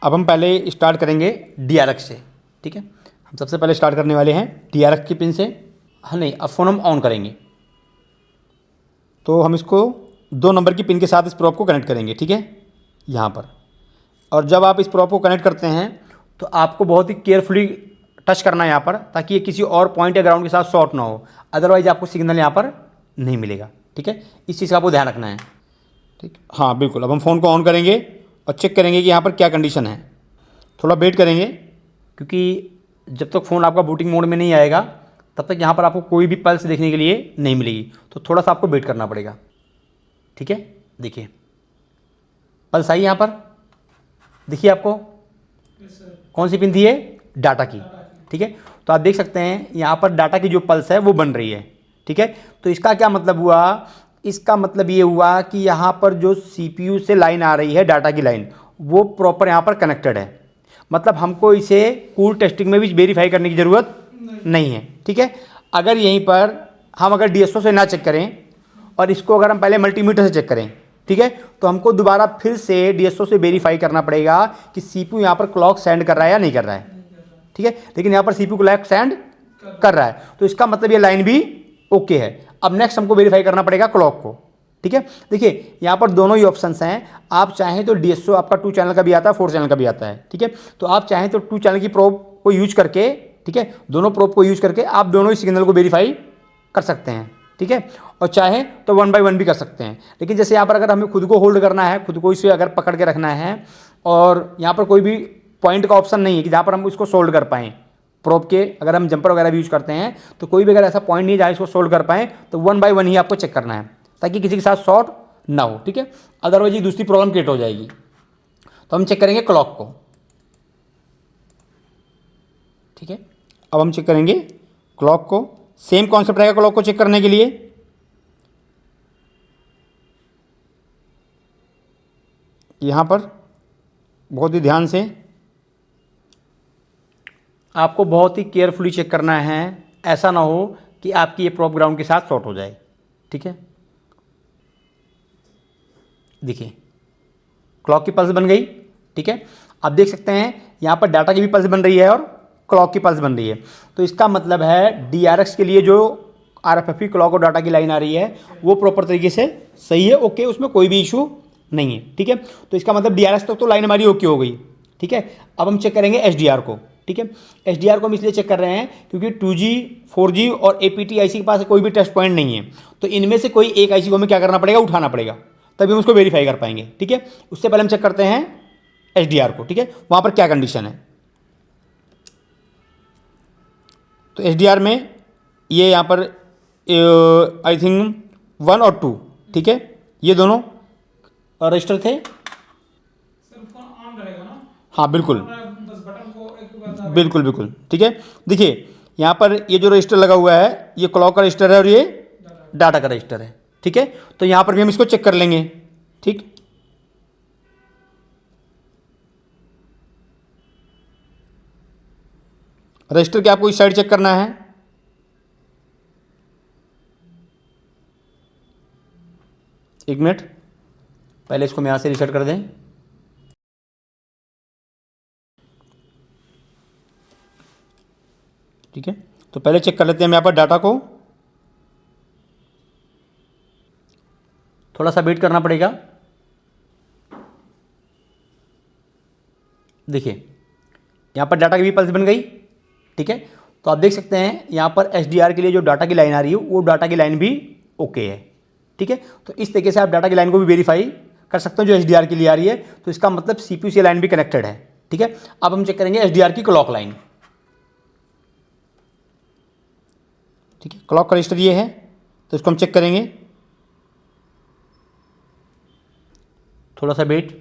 अब हम पहले स्टार्ट करेंगे डीआरएक्स से, ठीक है। हम सबसे पहले स्टार्ट करने वाले हैं डीआरएक्स की पिन से। हाँ नहीं, अब फ़ोन हम ऑन करेंगे तो हम इसको 2 नंबर की पिन के साथ इस प्रोब को कनेक्ट करेंगे, ठीक है, यहाँ पर। और जब आप इस प्रोब को कनेक्ट करते हैं तो आपको बहुत ही केयरफुली टच करना है यहाँ पर, ताकि ये किसी और पॉइंट या ग्राउंड के साथ शॉर्ट ना हो, अदरवाइज आपको सिग्नल यहाँ पर नहीं मिलेगा, ठीक है। इस चीज़ का आपको ध्यान रखना है, ठीक। हाँ बिल्कुल। अब हम फ़ोन को ऑन करेंगे और चेक करेंगे कि यहाँ पर क्या कंडीशन है। थोड़ा वेट करेंगे, क्योंकि जब तक फ़ोन आपका बूटिंग मोड में नहीं आएगा तब तक यहाँ पर आपको कोई भी पल्स देखने के लिए नहीं मिलेगी। तो थोड़ा सा आपको वेट करना पड़ेगा, ठीक है। देखिए, पल्स आई यहाँ पर, देखिए आपको कौन सी पिन थी ये? डाटा की, ठीक है। तो आप देख सकते हैं यहाँ पर डाटा की जो पल्स है वो बन रही है, ठीक है। तो इसका क्या मतलब हुआ? इसका मतलब ये हुआ कि यहाँ पर जो सीपीयू से लाइन आ रही है, डाटा की लाइन, वो प्रॉपर यहाँ पर कनेक्टेड है। मतलब हमको इसे कूल टेस्टिंग में भी वेरीफाई करने की ज़रूरत नहीं है, ठीक है। अगर यहीं पर हम अगर डीएसओ से ना चेक करें और इसको अगर हम पहले मल्टीमीटर से चेक करें, ठीक है, तो हमको दोबारा फिर से डीएसओ से वेरीफाई करना पड़ेगा कि सीपीयू यहाँ पर क्लॉक सेंड कर रहा है या नहीं कर रहा है, ठीक है। लेकिन यहाँ पर सीपीयू क्लॉक सेंड कर रहा है, तो इसका मतलब ये लाइन भी ओके है। अब नेक्स्ट हमको वेरीफाई करना पड़ेगा क्लॉक को, ठीक है। देखिए, यहाँ पर दोनों ही ऑप्शंस हैं। आप चाहें तो डीएसओ आपका 2 चैनल का भी आता है, 4 चैनल का भी आता है, ठीक है। तो आप चाहें तो 2 चैनल की प्रोब को यूज करके, ठीक है, दोनों प्रोब को यूज करके आप दोनों ही सिग्नल को वेरीफाई कर सकते हैं, ठीक है। और चाहे तो 1 बाय 1 भी कर सकते हैं। लेकिन जैसे यहाँ पर अगर हमें खुद को होल्ड करना है, खुद को इसे अगर पकड़ के रखना है, और यहाँ पर कोई भी पॉइंट का ऑप्शन नहीं है कि जहाँ पर हम इसको सोल्ड कर पाएँ प्रोब के, अगर हम जंपर वगैरह भी यूज करते हैं तो कोई भी अगर ऐसा पॉइंट नहीं है जहाँ इसको सोल्ड कर पाएँ, तो 1 बाय 1 ही आपको चेक करना है, ताकि किसी के साथ शॉर्ट ना हो, ठीक है। अदरवाइज ये दूसरी प्रॉब्लम क्रिएट हो जाएगी। तो हम चेक करेंगे क्लॉक को, ठीक है। अब हम चेक करेंगे क्लॉक को। सेम कॉन्सेप्ट रहेगा क्लॉक को चेक करने के लिए। यहाँ पर बहुत ही ध्यान से आपको बहुत ही केयरफुली चेक करना है। ऐसा ना हो कि आपकी ये प्रॉप ग्राउंड के साथ शॉर्ट हो जाए। ठीक है, देखिए क्लॉक की पल्स बन गई। ठीक है, आप देख सकते हैं यहाँ पर डाटा की भी पल्स बन रही है और क्लॉक की पल्स बन रही है। तो इसका मतलब है DRX के लिए जो RFFE क्लॉक और डाटा की लाइन आ रही है वो प्रॉपर तरीके से सही है, ओके, उसमें कोई भी इशू नहीं है। ठीक है, तो इसका मतलब DRX तक तो लाइन हमारी ओके हो गई। ठीक है, अब हम चेक करेंगे HDR को। ठीक है, HDR को हम इसलिए चेक कर रहे हैं क्योंकि 2G 4G और APT IC के पास कोई भी टेस्ट पॉइंट नहीं है, तो इनमें से कोई एक IC को हमें क्या करना पड़ेगा, उठाना पड़ेगा, तभी हम उसको वेरीफाई कर पाएंगे। ठीक है, उससे पहले हम चेक करते हैं HDR को। ठीक है, वहाँ पर क्या कंडीशन है। तो HDR में ये यहाँ पर आई थिंक 1 और 2, ठीक है, ये दोनों रजिस्टर थे। सर फोन ऑन रहेगा ना? हाँ बिल्कुल बस बटन को एक बार बिल्कुल बिल्कुल। ठीक है, देखिए यहाँ पर ये जो रजिस्टर लगा हुआ है ये क्लॉक का रजिस्टर है और ये डाटा का रजिस्टर है। ठीक है, तो यहाँ पर भी हम इसको चेक कर लेंगे। ठीक, रजिस्टर के आपको इस साइड चेक करना है। एक मिनट, पहले इसको हम यहाँ से रीसेट कर दें। ठीक है, तो पहले चेक कर लेते हैं हम यहाँ पर डाटा को। थोड़ा सा वेट करना पड़ेगा। देखिए यहाँ पर डाटा की भी पल्स बन गई। ठीक है, तो आप देख सकते हैं यहाँ पर HDR के लिए जो डाटा की लाइन आ रही है वो डाटा की लाइन भी ओके है। ठीक है, तो इस तरीके से आप डाटा की लाइन को भी वेरीफाई कर सकते हो जो HDR के लिए आ रही है, तो इसका मतलब CPU से लाइन भी कनेक्टेड है। ठीक है, अब हम चेक करेंगे HDR की क्लॉक लाइन। ठीक है, क्लॉक का रजिस्टर ये है, तो इसको हम चेक करेंगे। थोड़ा सा वेट,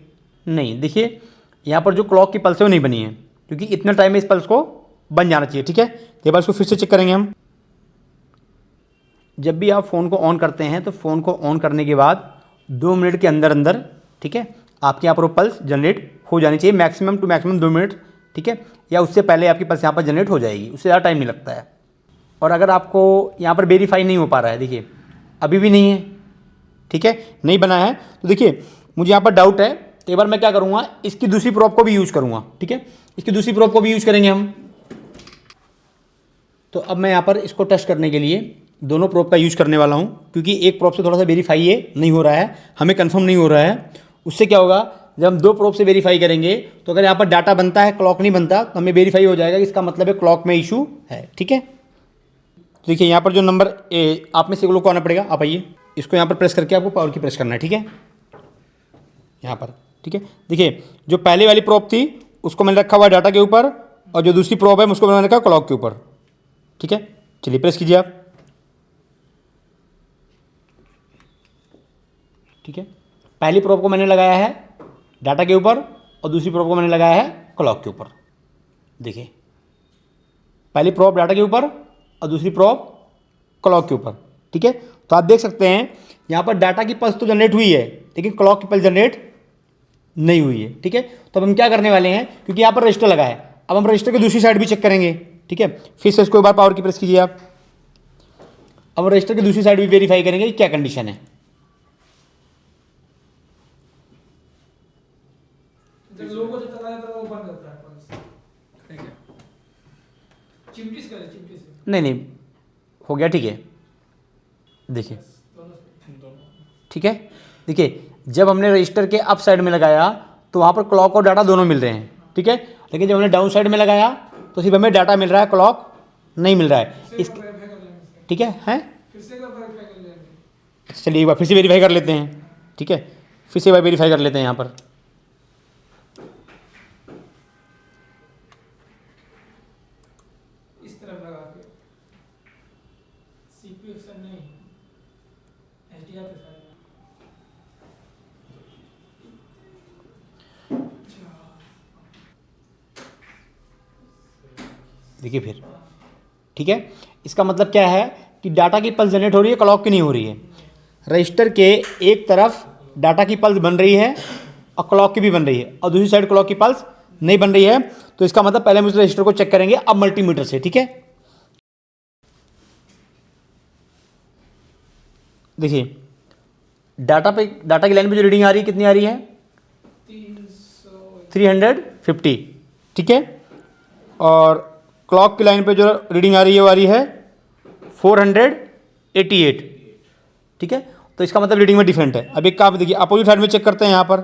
नहीं, देखिए यहाँ पर जो क्लॉक की पल्स है वो नहीं बनी है, क्योंकि इतना टाइम में इस पल्स को बन जाना चाहिए। ठीक है, एक बार इसको फिर से चेक करेंगे हम। जब भी आप फ़ोन को ऑन करते हैं तो फ़ोन को ऑन करने के बाद 2 मिनट के अंदर अंदर, ठीक है, आपके यहाँ पर वो पल्स जनरेट हो जानी चाहिए, मैक्सिमम टू मैक्सिमम 2 मिनट। ठीक है, या उससे पहले आपकी पल्स यहाँ पर जनरेट हो जाएगी, उससे ज़्यादा टाइम नहीं लगता है। और अगर आपको यहाँ पर वेरीफाई नहीं हो पा रहा है, देखिए अभी भी नहीं है, ठीक है, नहीं बना है, तो देखिए मुझे यहाँ पर डाउट है, तो एक बार मैं क्या करूँगा, इसकी दूसरी प्रॉप को भी यूज़ करूँगा। ठीक है, इसकी दूसरी प्रॉप को भी यूज़ करेंगे हम। तो अब मैं यहाँ पर इसको टेस्ट करने के लिए दोनों प्रॉप का यूज़ करने वाला हूँ, क्योंकि एक प्रॉप से थोड़ा सा वेरीफाई ये नहीं हो रहा है, हमें कंफर्म नहीं हो रहा है। उससे क्या होगा, जब हम 2 प्रॉप से वेरीफाई करेंगे तो अगर यहाँ पर डाटा बनता है, क्लॉक नहीं बनता, तो हमें वेरीफाई हो जाएगा कि इसका मतलब है क्लॉक में इशू है। ठीक है, तो देखिए यहाँ पर जो नंबर आप में से लोग को आना पड़ेगा, आप आइए, इसको यहाँ पर प्रेस करके आपको पावर की प्रेस करना है। ठीक है, यहाँ पर, ठीक है, देखिए जो पहले वाली प्रॉप थी उसको मैंने रखा हुआ है डाटा के ऊपर, और जो दूसरी प्रॉप है उसको मैंने रखा क्लॉक के ऊपर। ठीक है, चलिए प्रेस कीजिए आप। ठीक है, पहली प्रॉप को मैंने लगाया है डाटा के ऊपर और दूसरी प्रॉप को मैंने लगाया है क्लॉक के ऊपर। देखिए पहली प्रॉप डाटा के ऊपर और दूसरी प्रॉप क्लॉक के ऊपर। ठीक है, तो आप देख सकते हैं यहाँ पर डाटा की पल्स तो जनरेट हुई है, लेकिन क्लॉक की पल्स जनरेट नहीं हुई है। ठीक है, तो अब हम क्या करने वाले हैं, क्योंकि यहाँ पर रजिस्टर लगा है, अब हम रजिस्टर की दूसरी साइड भी चेक करेंगे। ठीक है, फिर से इसको एक बार पावर की प्रेस कीजिए आप। अब हम रजिस्टर की दूसरी साइड भी वेरीफाई करेंगे कि क्या कंडीशन है। जब लोगो जब चला जाता है वो बंद करता है पल्स। ठीक है, चिमटी से करे, चिमटी से नहीं हो गया। ठीक है, देखिए, ठीक है, देखिए जब हमने रजिस्टर के अप साइड में लगाया तो वहाँ पर क्लॉक और डाटा दोनों मिल रहे हैं। ठीक है, लेकिन जब हमने डाउन साइड में लगाया तो सिर्फ हमें डाटा मिल रहा है, क्लॉक नहीं मिल रहा है। इस ठीक है, हैं फिर से वेरीफाई कर लेंगे। चलिए एक बार फिर से वेरीफाई कर लेते हैं। ठीक है, फिर से एक बार वेरीफाई कर लेते हैं यहाँ पर। इस तरफ लगा के CPU से नहीं, HDR पे साइड। देखिए फिर, ठीक है, इसका मतलब क्या है कि डाटा की पल्स जनरेट हो रही है, क्लॉक की नहीं हो रही है। रजिस्टर के एक तरफ डाटा की पल्स बन रही है और क्लॉक की भी बन रही है, और दूसरी साइड क्लॉक की पल्स नहीं बन रही है। तो इसका मतलब पहले हम उस रजिस्टर को चेक करेंगे अब मल्टीमीटर से। ठीक है, देखिए डाटा की लाइन पे जो रीडिंग आ रही है कितनी आ रही है? 350, ठीक है। और क्लॉक की लाइन पे जो रीडिंग आ रही है वो आ रही है 488, ठीक है। तो इसका मतलब रीडिंग में डिफरेंट है। अब एक काम देखिए, अपोजिट साइड में चेक करते हैं यहाँ पर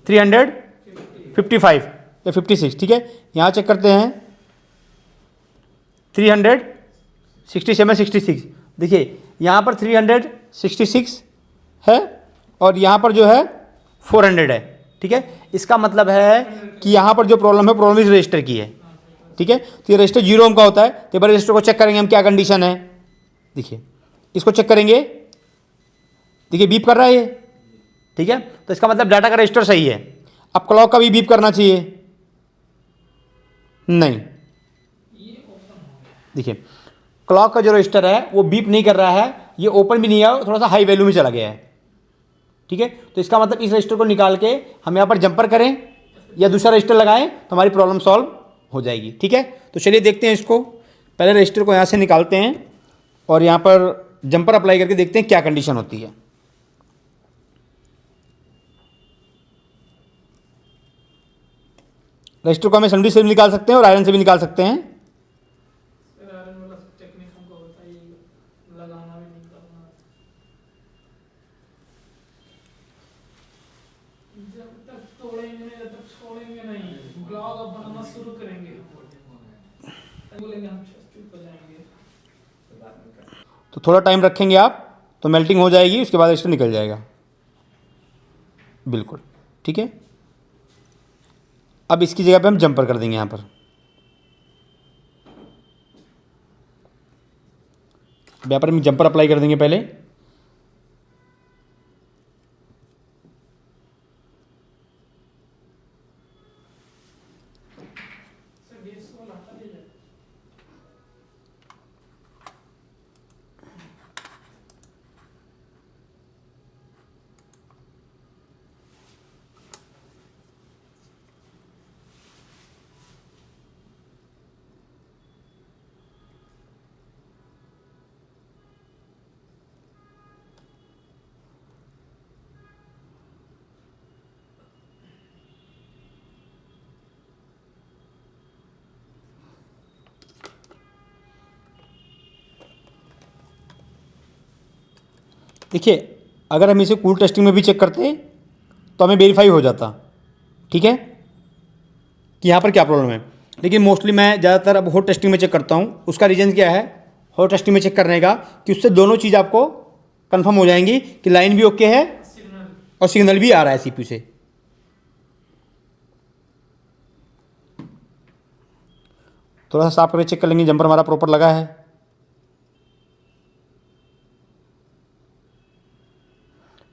355 या 56, ठीक है। यहाँ चेक करते हैं 367, 66। देखिए यहाँ पर 366 है और यहाँ पर जो है 400 है, ठीक है। इसका मतलब है कि यहाँ पर जो प्रॉब्लम है, प्रॉब्लम इस रजिस्टर की है, ठीक है। तो ये रजिस्टर 0 ओम का होता है, तो एक बार रजिस्टर को चेक करेंगे हम क्या कंडीशन है। देखिए इसको चेक करेंगे, देखिए बीप कर रहा है ये, ठीक है। तो इसका मतलब डाटा का रजिस्टर सही है। अब क्लॉक का भी बीप करना चाहिए, नहीं। देखिए क्लॉक का जो रजिस्टर है वो बीप नहीं कर रहा है, ये ओपन भी नहीं है, थोड़ा सा हाई वैल्यू में चला गया है, ठीक है। तो इसका मतलब इस रजिस्टर को निकाल के हम यहाँ पर जंपर करें या दूसरा रजिस्टर लगाएं तो हमारी प्रॉब्लम सॉल्व हो जाएगी, ठीक है। तो चलिए देखते हैं इसको। पहले रजिस्टर को यहाँ से निकालते हैं और यहाँ पर जंपर अप्लाई करके देखते हैं क्या कंडीशन होती है। रजिस्टर को हमें एसएमडी से भी निकाल सकते हैं और आयरन से भी निकाल सकते हैं। तो थोड़ा टाइम रखेंगे आप तो मेल्टिंग हो जाएगी, उसके बाद रजिस्टर निकल जाएगा, बिल्कुल, ठीक है। अब इसकी जगह पे हम जंपर कर देंगे यहाँ पर। यहाँ पर हम जंपर अप्लाई कर देंगे पहले। देखिए अगर हम इसे कूल टेस्टिंग में भी चेक करते तो हमें वेरीफाई हो जाता, ठीक है, कि यहाँ पर क्या प्रॉब्लम है। लेकिन मोस्टली मैं ज़्यादातर अब हॉट टेस्टिंग में चेक करता हूँ। उसका रीज़न क्या है हॉट टेस्टिंग में चेक करने का, कि उससे दोनों चीज़ आपको कंफर्म हो जाएंगी कि लाइन भी ओके है और सिग्नल भी आ रहा है सीपीयू से। थोड़ा सा साफ करके चेक कर लेंगे जंपर हमारा प्रॉपर लगा है।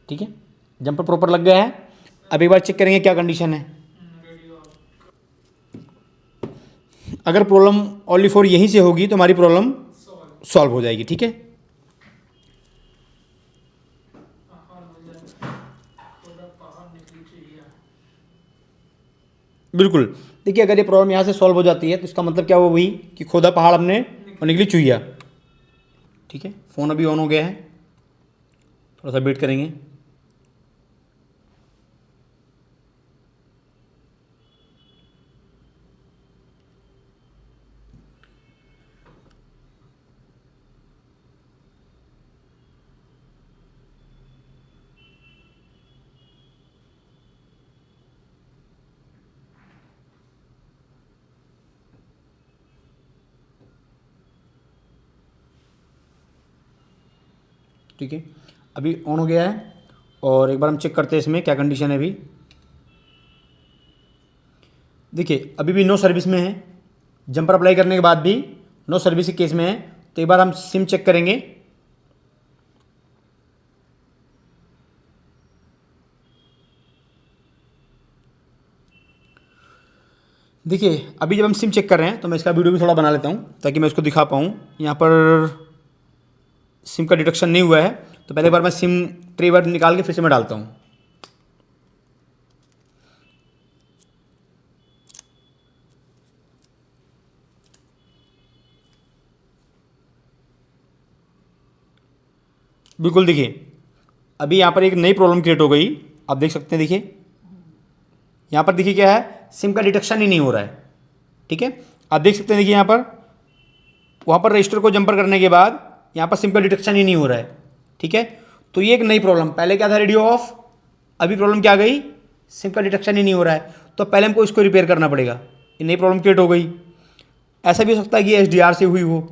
ठीक है, जंपर प्रॉपर लग गया है। अब एक बार चेक करेंगे क्या कंडीशन है। अगर प्रॉब्लम ओनली फॉर यहीं से होगी तो हमारी प्रॉब्लम सॉल्व हो जाएगी, ठीक है। बिल्कुल, देखिए अगर ये प्रॉब्लम यहाँ से सॉल्व हो जाती है तो इसका मतलब क्या हुआ वही कि खोदा पहाड़ हमने और निकली चुहिया। ठीक है, फ़ोन अभी ऑन हो गया है, थोड़ा सा वेट करेंगे। ठीक है, अभी ऑन हो गया है और एक बार हम चेक करते हैं इसमें क्या कंडीशन है। अभी देखिए अभी भी नो सर्विस में है, जंपर अप्लाई करने के बाद भी नो सर्विस के केस में है। तो एक बार हम सिम चेक करेंगे। देखिए अभी जब हम सिम चेक कर रहे हैं तो मैं इसका वीडियो भी थोड़ा बना लेता हूँ ताकि मैं इसको दिखा पाऊँ। यहाँ पर सिम का डिटेक्शन नहीं हुआ है तो पहले बार मैं सिम ट्रे बार निकाल के फिर से मैं डालता हूँ। बिल्कुल देखिए, अभी यहाँ पर एक नई प्रॉब्लम क्रिएट हो गई, आप देख सकते हैं। देखिए यहाँ पर देखिए क्या है, सिम का डिटेक्शन ही नहीं हो रहा है। ठीक है, आप देख सकते हैं। देखिए यहाँ पर, वहाँ पर रजिस्टर को जंपर करने के बाद यहाँ पर सिम का डिटेक्शन ही नहीं हो रहा है। ठीक है, तो ये एक नई प्रॉब्लम, पहले क्या था रेडियो ऑफ, अभी प्रॉब्लम क्या आ गई, सिम का डिटेक्शन ही नहीं हो रहा है। तो पहले हमको इसको रिपेयर करना पड़ेगा, ये नई प्रॉब्लम क्रिएट हो गई। ऐसा भी हो सकता है कि एचडीआर से हुई हो,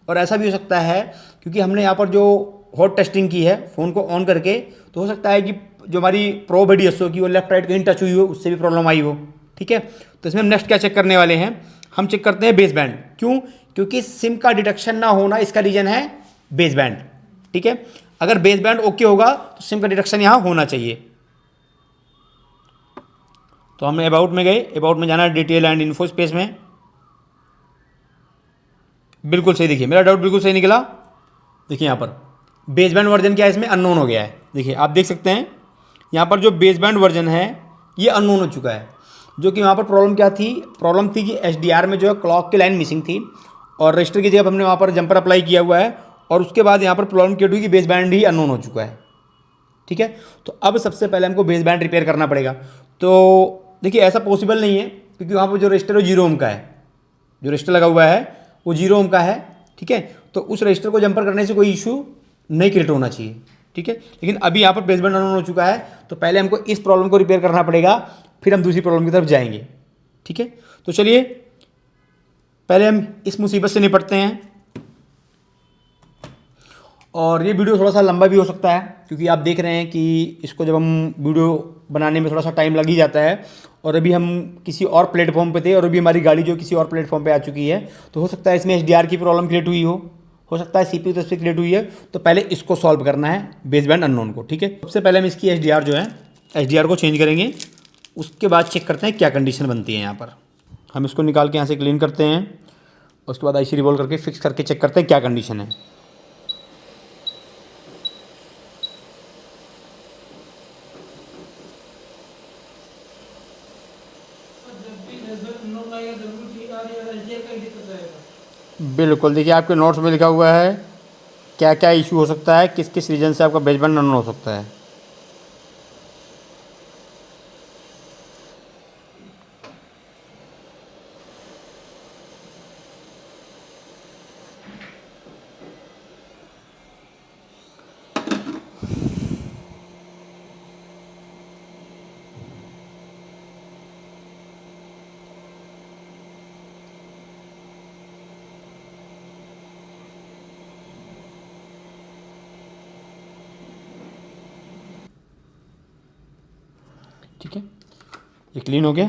और ऐसा भी हो सकता है क्योंकि हमने यहाँ पर जो हॉट टेस्टिंग की है फ़ोन को ऑन करके, तो हो सकता है कि जो हमारी प्रोब है डीएसओ की वो लेफ्ट राइट कहीं टच हुई हो, उससे भी प्रॉब्लम आई हो। ठीक है, तो इसमें हम नेक्स्ट क्या चेक करने वाले हैं, हम चेक करते हैं बेस बैंड। क्यों? क्योंकि सिम का डिटेक्शन ना होना इसका रीजन है बेस बैंड। ठीक है, अगर बेस बैंड ओके होगा तो सिम का डिटेक्शन यहाँ होना चाहिए। तो हमने अबाउट में गए, अबाउट में जाना है डिटेल एंड इन्फो स्पेस में। बिल्कुल सही, देखिए मेरा डाउट बिल्कुल सही निकला। देखिए यहाँ पर बेसबैंड वर्जन क्या है, इसमें अननोन हो गया है। देखिए आप देख सकते हैं यहाँ पर जो बेसबैंड वर्जन है ये अननोन हो चुका है। जो कि वहाँ पर प्रॉब्लम क्या थी, प्रॉब्लम थी कि एचडीआर में जो है क्लॉक की लाइन मिसिंग थी, और रजिस्टर की जगह हमने वहाँ पर जंपर अप्लाई किया हुआ है, और उसके बाद यहाँ पर प्रॉब्लम क्रिएट हुई कि बेसबैंड ही अननोन हो चुका है। ठीक है, तो अब सबसे पहले हमको बेसबैंड रिपेयर करना पड़ेगा। तो देखिए ऐसा पॉसिबल नहीं है, क्योंकि वहाँ पर जो रजिस्टर है 0 ओम का है, जो रजिस्टर लगा हुआ है वो 0 ओम का है। ठीक है, तो उस रजिस्टर को जंपर करने से कोई इशू नहीं क्रिएट होना चाहिए। ठीक है, लेकिन अभी यहाँ पर बेसबैंड अननोन हो चुका है, तो पहले हमको इस प्रॉब्लम को रिपेयर करना पड़ेगा, फिर हम दूसरी प्रॉब्लम की तरफ जाएंगे। ठीक है, तो चलिए पहले हम इस मुसीबत से निपटते हैं। और ये वीडियो थोड़ा सा लंबा भी हो सकता है, क्योंकि आप देख रहे हैं कि इसको जब हम वीडियो बनाने में थोड़ा सा टाइम लग ही जाता है, और अभी हम किसी और प्लेटफॉर्म पे थे, और अभी हमारी गाड़ी जो किसी और प्लेटफॉर्म पे आ चुकी है, तो हो सकता है इसमें एचडीआर की प्रॉब्लम क्रिएट हुई हो सकता है सीपीयू तरफ से क्रिएट हुई है। तो पहले इसको सॉल्व करना है, बेसबैंड अननोन को। ठीक है, सबसे पहले हम इसकी एचडीआर जो है, एचडीआर को चेंज करेंगे, उसके बाद चेक करते हैं क्या कंडीशन बनती है। यहाँ पर हम इसको निकाल के यहाँ से क्लीन करते हैं, उसके बाद आईसी रिवॉल्व करके फिक्स करके चेक करते हैं क्या कंडीशन है। बिल्कुल, देखिए आपके नोट्स में लिखा हुआ है क्या क्या इशू हो सकता है, किस किस रीजन से आपका बेसबैंड अननोन हो सकता है। ठीक है, ये क्लीन हो गया।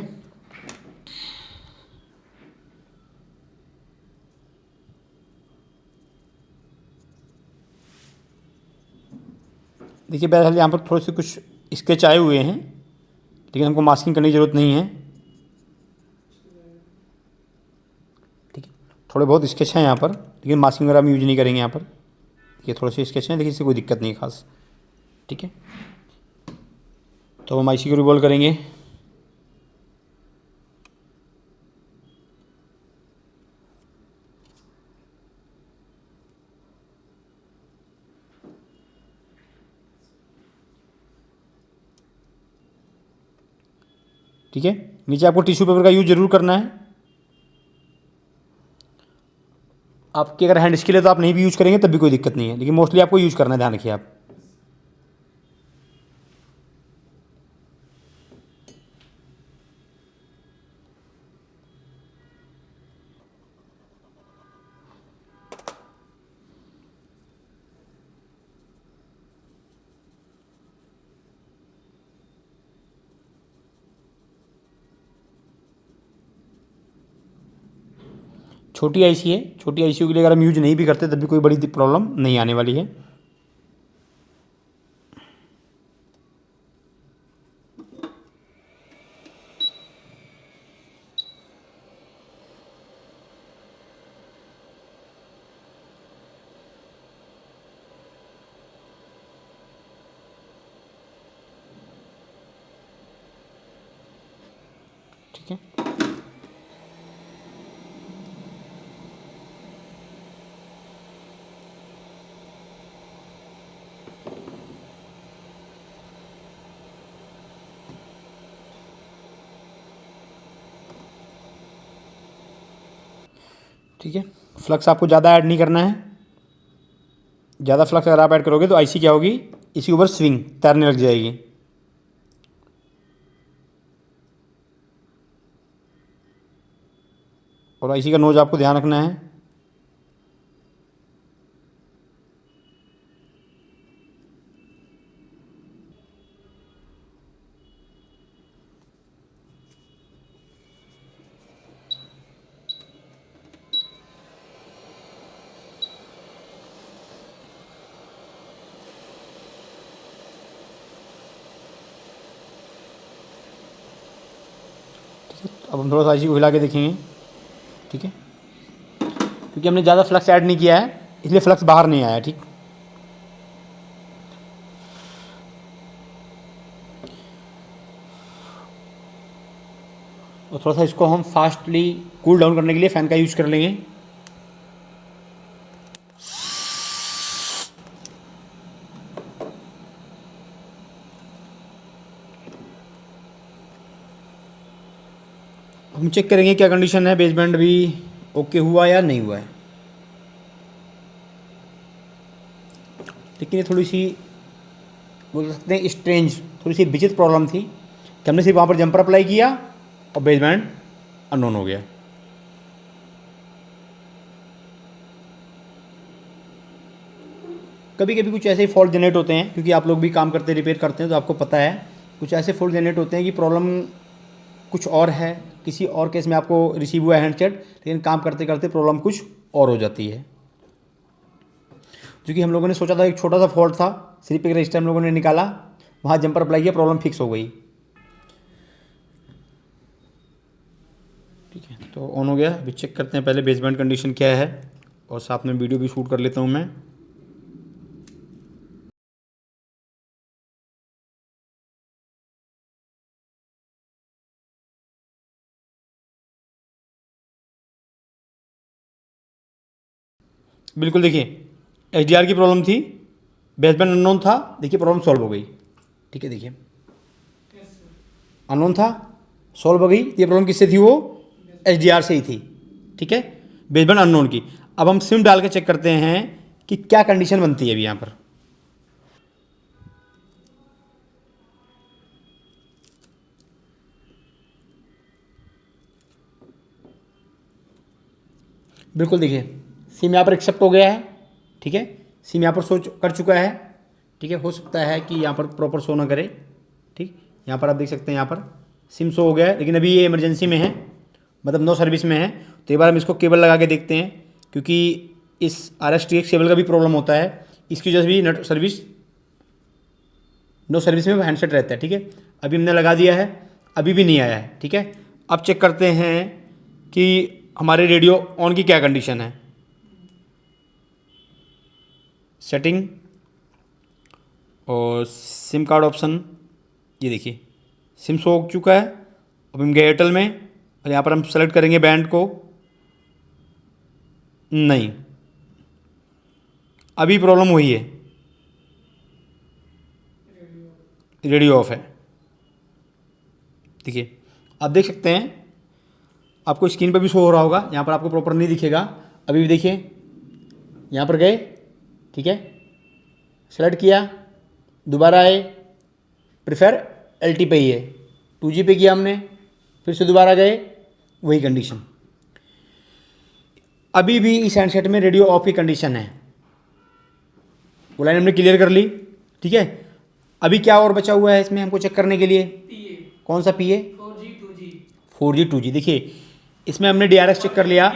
देखिए बहरहाल यहाँ पर थोड़े से कुछ स्केच आए हुए हैं, लेकिन हमको मास्किंग करने की ज़रूरत नहीं है। ठीक है, थोड़े बहुत स्केच हैं यहाँ पर, लेकिन मास्किंग वगैरह हम यूज नहीं करेंगे यहाँ पर। ये थोड़े से स्केच हैं, लेकिन इससे कोई दिक्कत नहीं खास। ठीक है, तो हम आईसी को रिवॉल्व करेंगे। ठीक है, नीचे आपको टिश्यू पेपर का यूज जरूर करना है। आपकी अगर हैंड स्किल है तो आप नहीं भी यूज करेंगे तब भी कोई दिक्कत नहीं है, लेकिन मोस्टली आपको यूज करना है, ध्यान रखिए आप। छोटी आईसी है, छोटी आईसी के लिए अगर हम यूज नहीं भी करते तब भी कोई बड़ी प्रॉब्लम नहीं आने वाली है। ठीक है, ठीक है। फ्लक्स आपको ज़्यादा ऐड नहीं करना है, ज़्यादा फ्लक्स अगर आप ऐड करोगे तो आईसी क्या होगी, इसके ऊपर स्विंग तैरने लग जाएगी। और आईसी का नोज आपको ध्यान रखना है। अब हम थोड़ा सा आईसी को हिला के देखेंगे, ठीक है, क्योंकि हमने ज़्यादा फ्लक्स ऐड नहीं किया है इसलिए फ्लक्स बाहर नहीं आया। ठीक, और थोड़ा सा इसको हम फास्टली कूल डाउन करने के लिए फ़ैन का यूज कर लेंगे। हम चेक करेंगे क्या कंडीशन है, बेसबैंड भी ओके हुआ या नहीं हुआ है। लेकिन ये थोड़ी सी बोल सकते हैं स्ट्रेंज, थोड़ी सी विचित्र प्रॉब्लम थी कि हमने सिर्फ वहाँ पर जंपर अप्लाई किया और बेसबैंड अननोन हो गया। कभी कभी कुछ ऐसे फॉल्ट जनरेट होते हैं, क्योंकि आप लोग भी काम करते रिपेयर करते हैं तो आपको पता है कुछ ऐसे फॉल्ट जनरेट होते हैं कि प्रॉब्लम कुछ और है, किसी और केस में आपको रिसीव हुआ है हैंडसेट, लेकिन काम करते करते प्रॉब्लम कुछ और हो जाती है। क्योंकि हम लोगों ने सोचा था एक छोटा सा फॉल्ट था, सिर्फ एक रजिस्टर हम लोगों ने निकाला, वहाँ जंपर अप्लाई किया, प्रॉब्लम फिक्स हो गई। ठीक है, तो ऑन हो गया। अभी चेक करते हैं पहले बेसबैंड कंडीशन क्या है, और साथ में वीडियो भी शूट कर लेता हूँ मैं। बिल्कुल देखिए एचडीआर की प्रॉब्लम थी, बेसबैंड अननोन था, देखिए प्रॉब्लम सॉल्व हो गई। ठीक है, देखिए अननोन था, सॉल्व हो गई। ये प्रॉब्लम किससे थी, वो एचडीआर से ही थी। ठीक है, बेसबैंड अननोन की। अब हम सिम डाल के चेक करते हैं कि क्या कंडीशन बनती है अभी यहाँ पर। बिल्कुल देखिए सिम यहाँ पर एक्सेप्ट हो गया है। ठीक है, सिम यहाँ पर शो कर चुका है। ठीक है, हो सकता है कि यहाँ पर प्रॉपर शो ना करे। ठीक, यहाँ पर आप देख सकते हैं, यहाँ पर सिम शो हो गया है, लेकिन अभी ये इमरजेंसी में है, मतलब नो सर्विस में है। तो एक बार हम इसको केबल लगा के देखते हैं, क्योंकि इस RSTX केबल का भी प्रॉब्लम होता है, इसकी वजह से भी नो सर्विस में हैंडसेट रहता है। ठीक है, अभी हमने लगा दिया है, अभी भी नहीं आया है। ठीक है, अब चेक करते हैं कि हमारे रेडियो ऑन की क्या कंडीशन है। सेटिंग और सिम कार्ड ऑप्शन, ये देखिए सिम शो हो चुका है। अब हम गए एयरटेल में, और यहाँ पर हम सेलेक्ट करेंगे बैंड को, नहीं, अभी प्रॉब्लम हुई है, रेडियो ऑफ है। देखिए आप देख सकते हैं, आपको स्क्रीन पर भी शो हो रहा होगा, यहाँ पर आपको प्रॉपर नहीं दिखेगा। अभी भी देखिए, यहाँ पर गए, ठीक है, सेलेक्ट किया, दोबारा आए, प्रेफर LT पे ही है, 2G पे किया हमने, फिर से दोबारा गए, वही कंडीशन। अभी भी इस हैंडसेट में रेडियो ऑफ की कंडीशन है। वो लाइन हमने क्लियर कर ली। ठीक है, अभी क्या और बचा हुआ है इसमें हमको चेक करने के लिए, कौन सा PA 4G 2G। देखिए इसमें हमने DRX चेक कर लिया।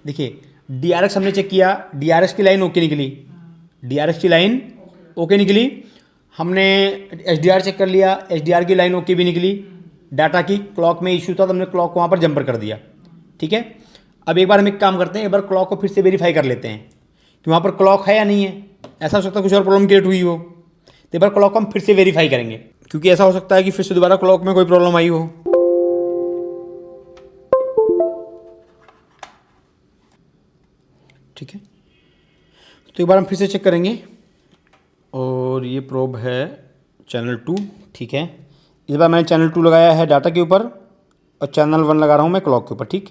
देखिए DRX हमने चेक किया, DRX की लाइन ओके निकली, DRX की लाइन ओके निकली। हमने HDR चेक कर लिया, HDR की लाइन ओके भी निकली। डाटा की क्लॉक में इशू था, तो हमने क्लॉक को वहाँ पर जंपर कर दिया। ठीक है, अब एक बार हम एक काम करते हैं, एक बार क्लॉक को फिर से वेरीफाई कर लेते हैं कि वहाँ पर क्लॉक है या नहीं है। ऐसा हो सकता है कुछ और प्रॉब्लम क्रिएट हुई हो, तो एक बार क्लॉक को हम फिर से वेरीफाई करेंगे, क्योंकि ऐसा हो सकता है कि फिर से दोबारा क्लॉक में कोई प्रॉब्लम आई हो। ठीक है, तो एक बार हम फिर से चेक करेंगे, और ये प्रोब है चैनल 2। ठीक है, इस बार मैंने चैनल 2 लगाया है डाटा के ऊपर, और चैनल 1 लगा रहा हूँ मैं क्लॉक के ऊपर। ठीक,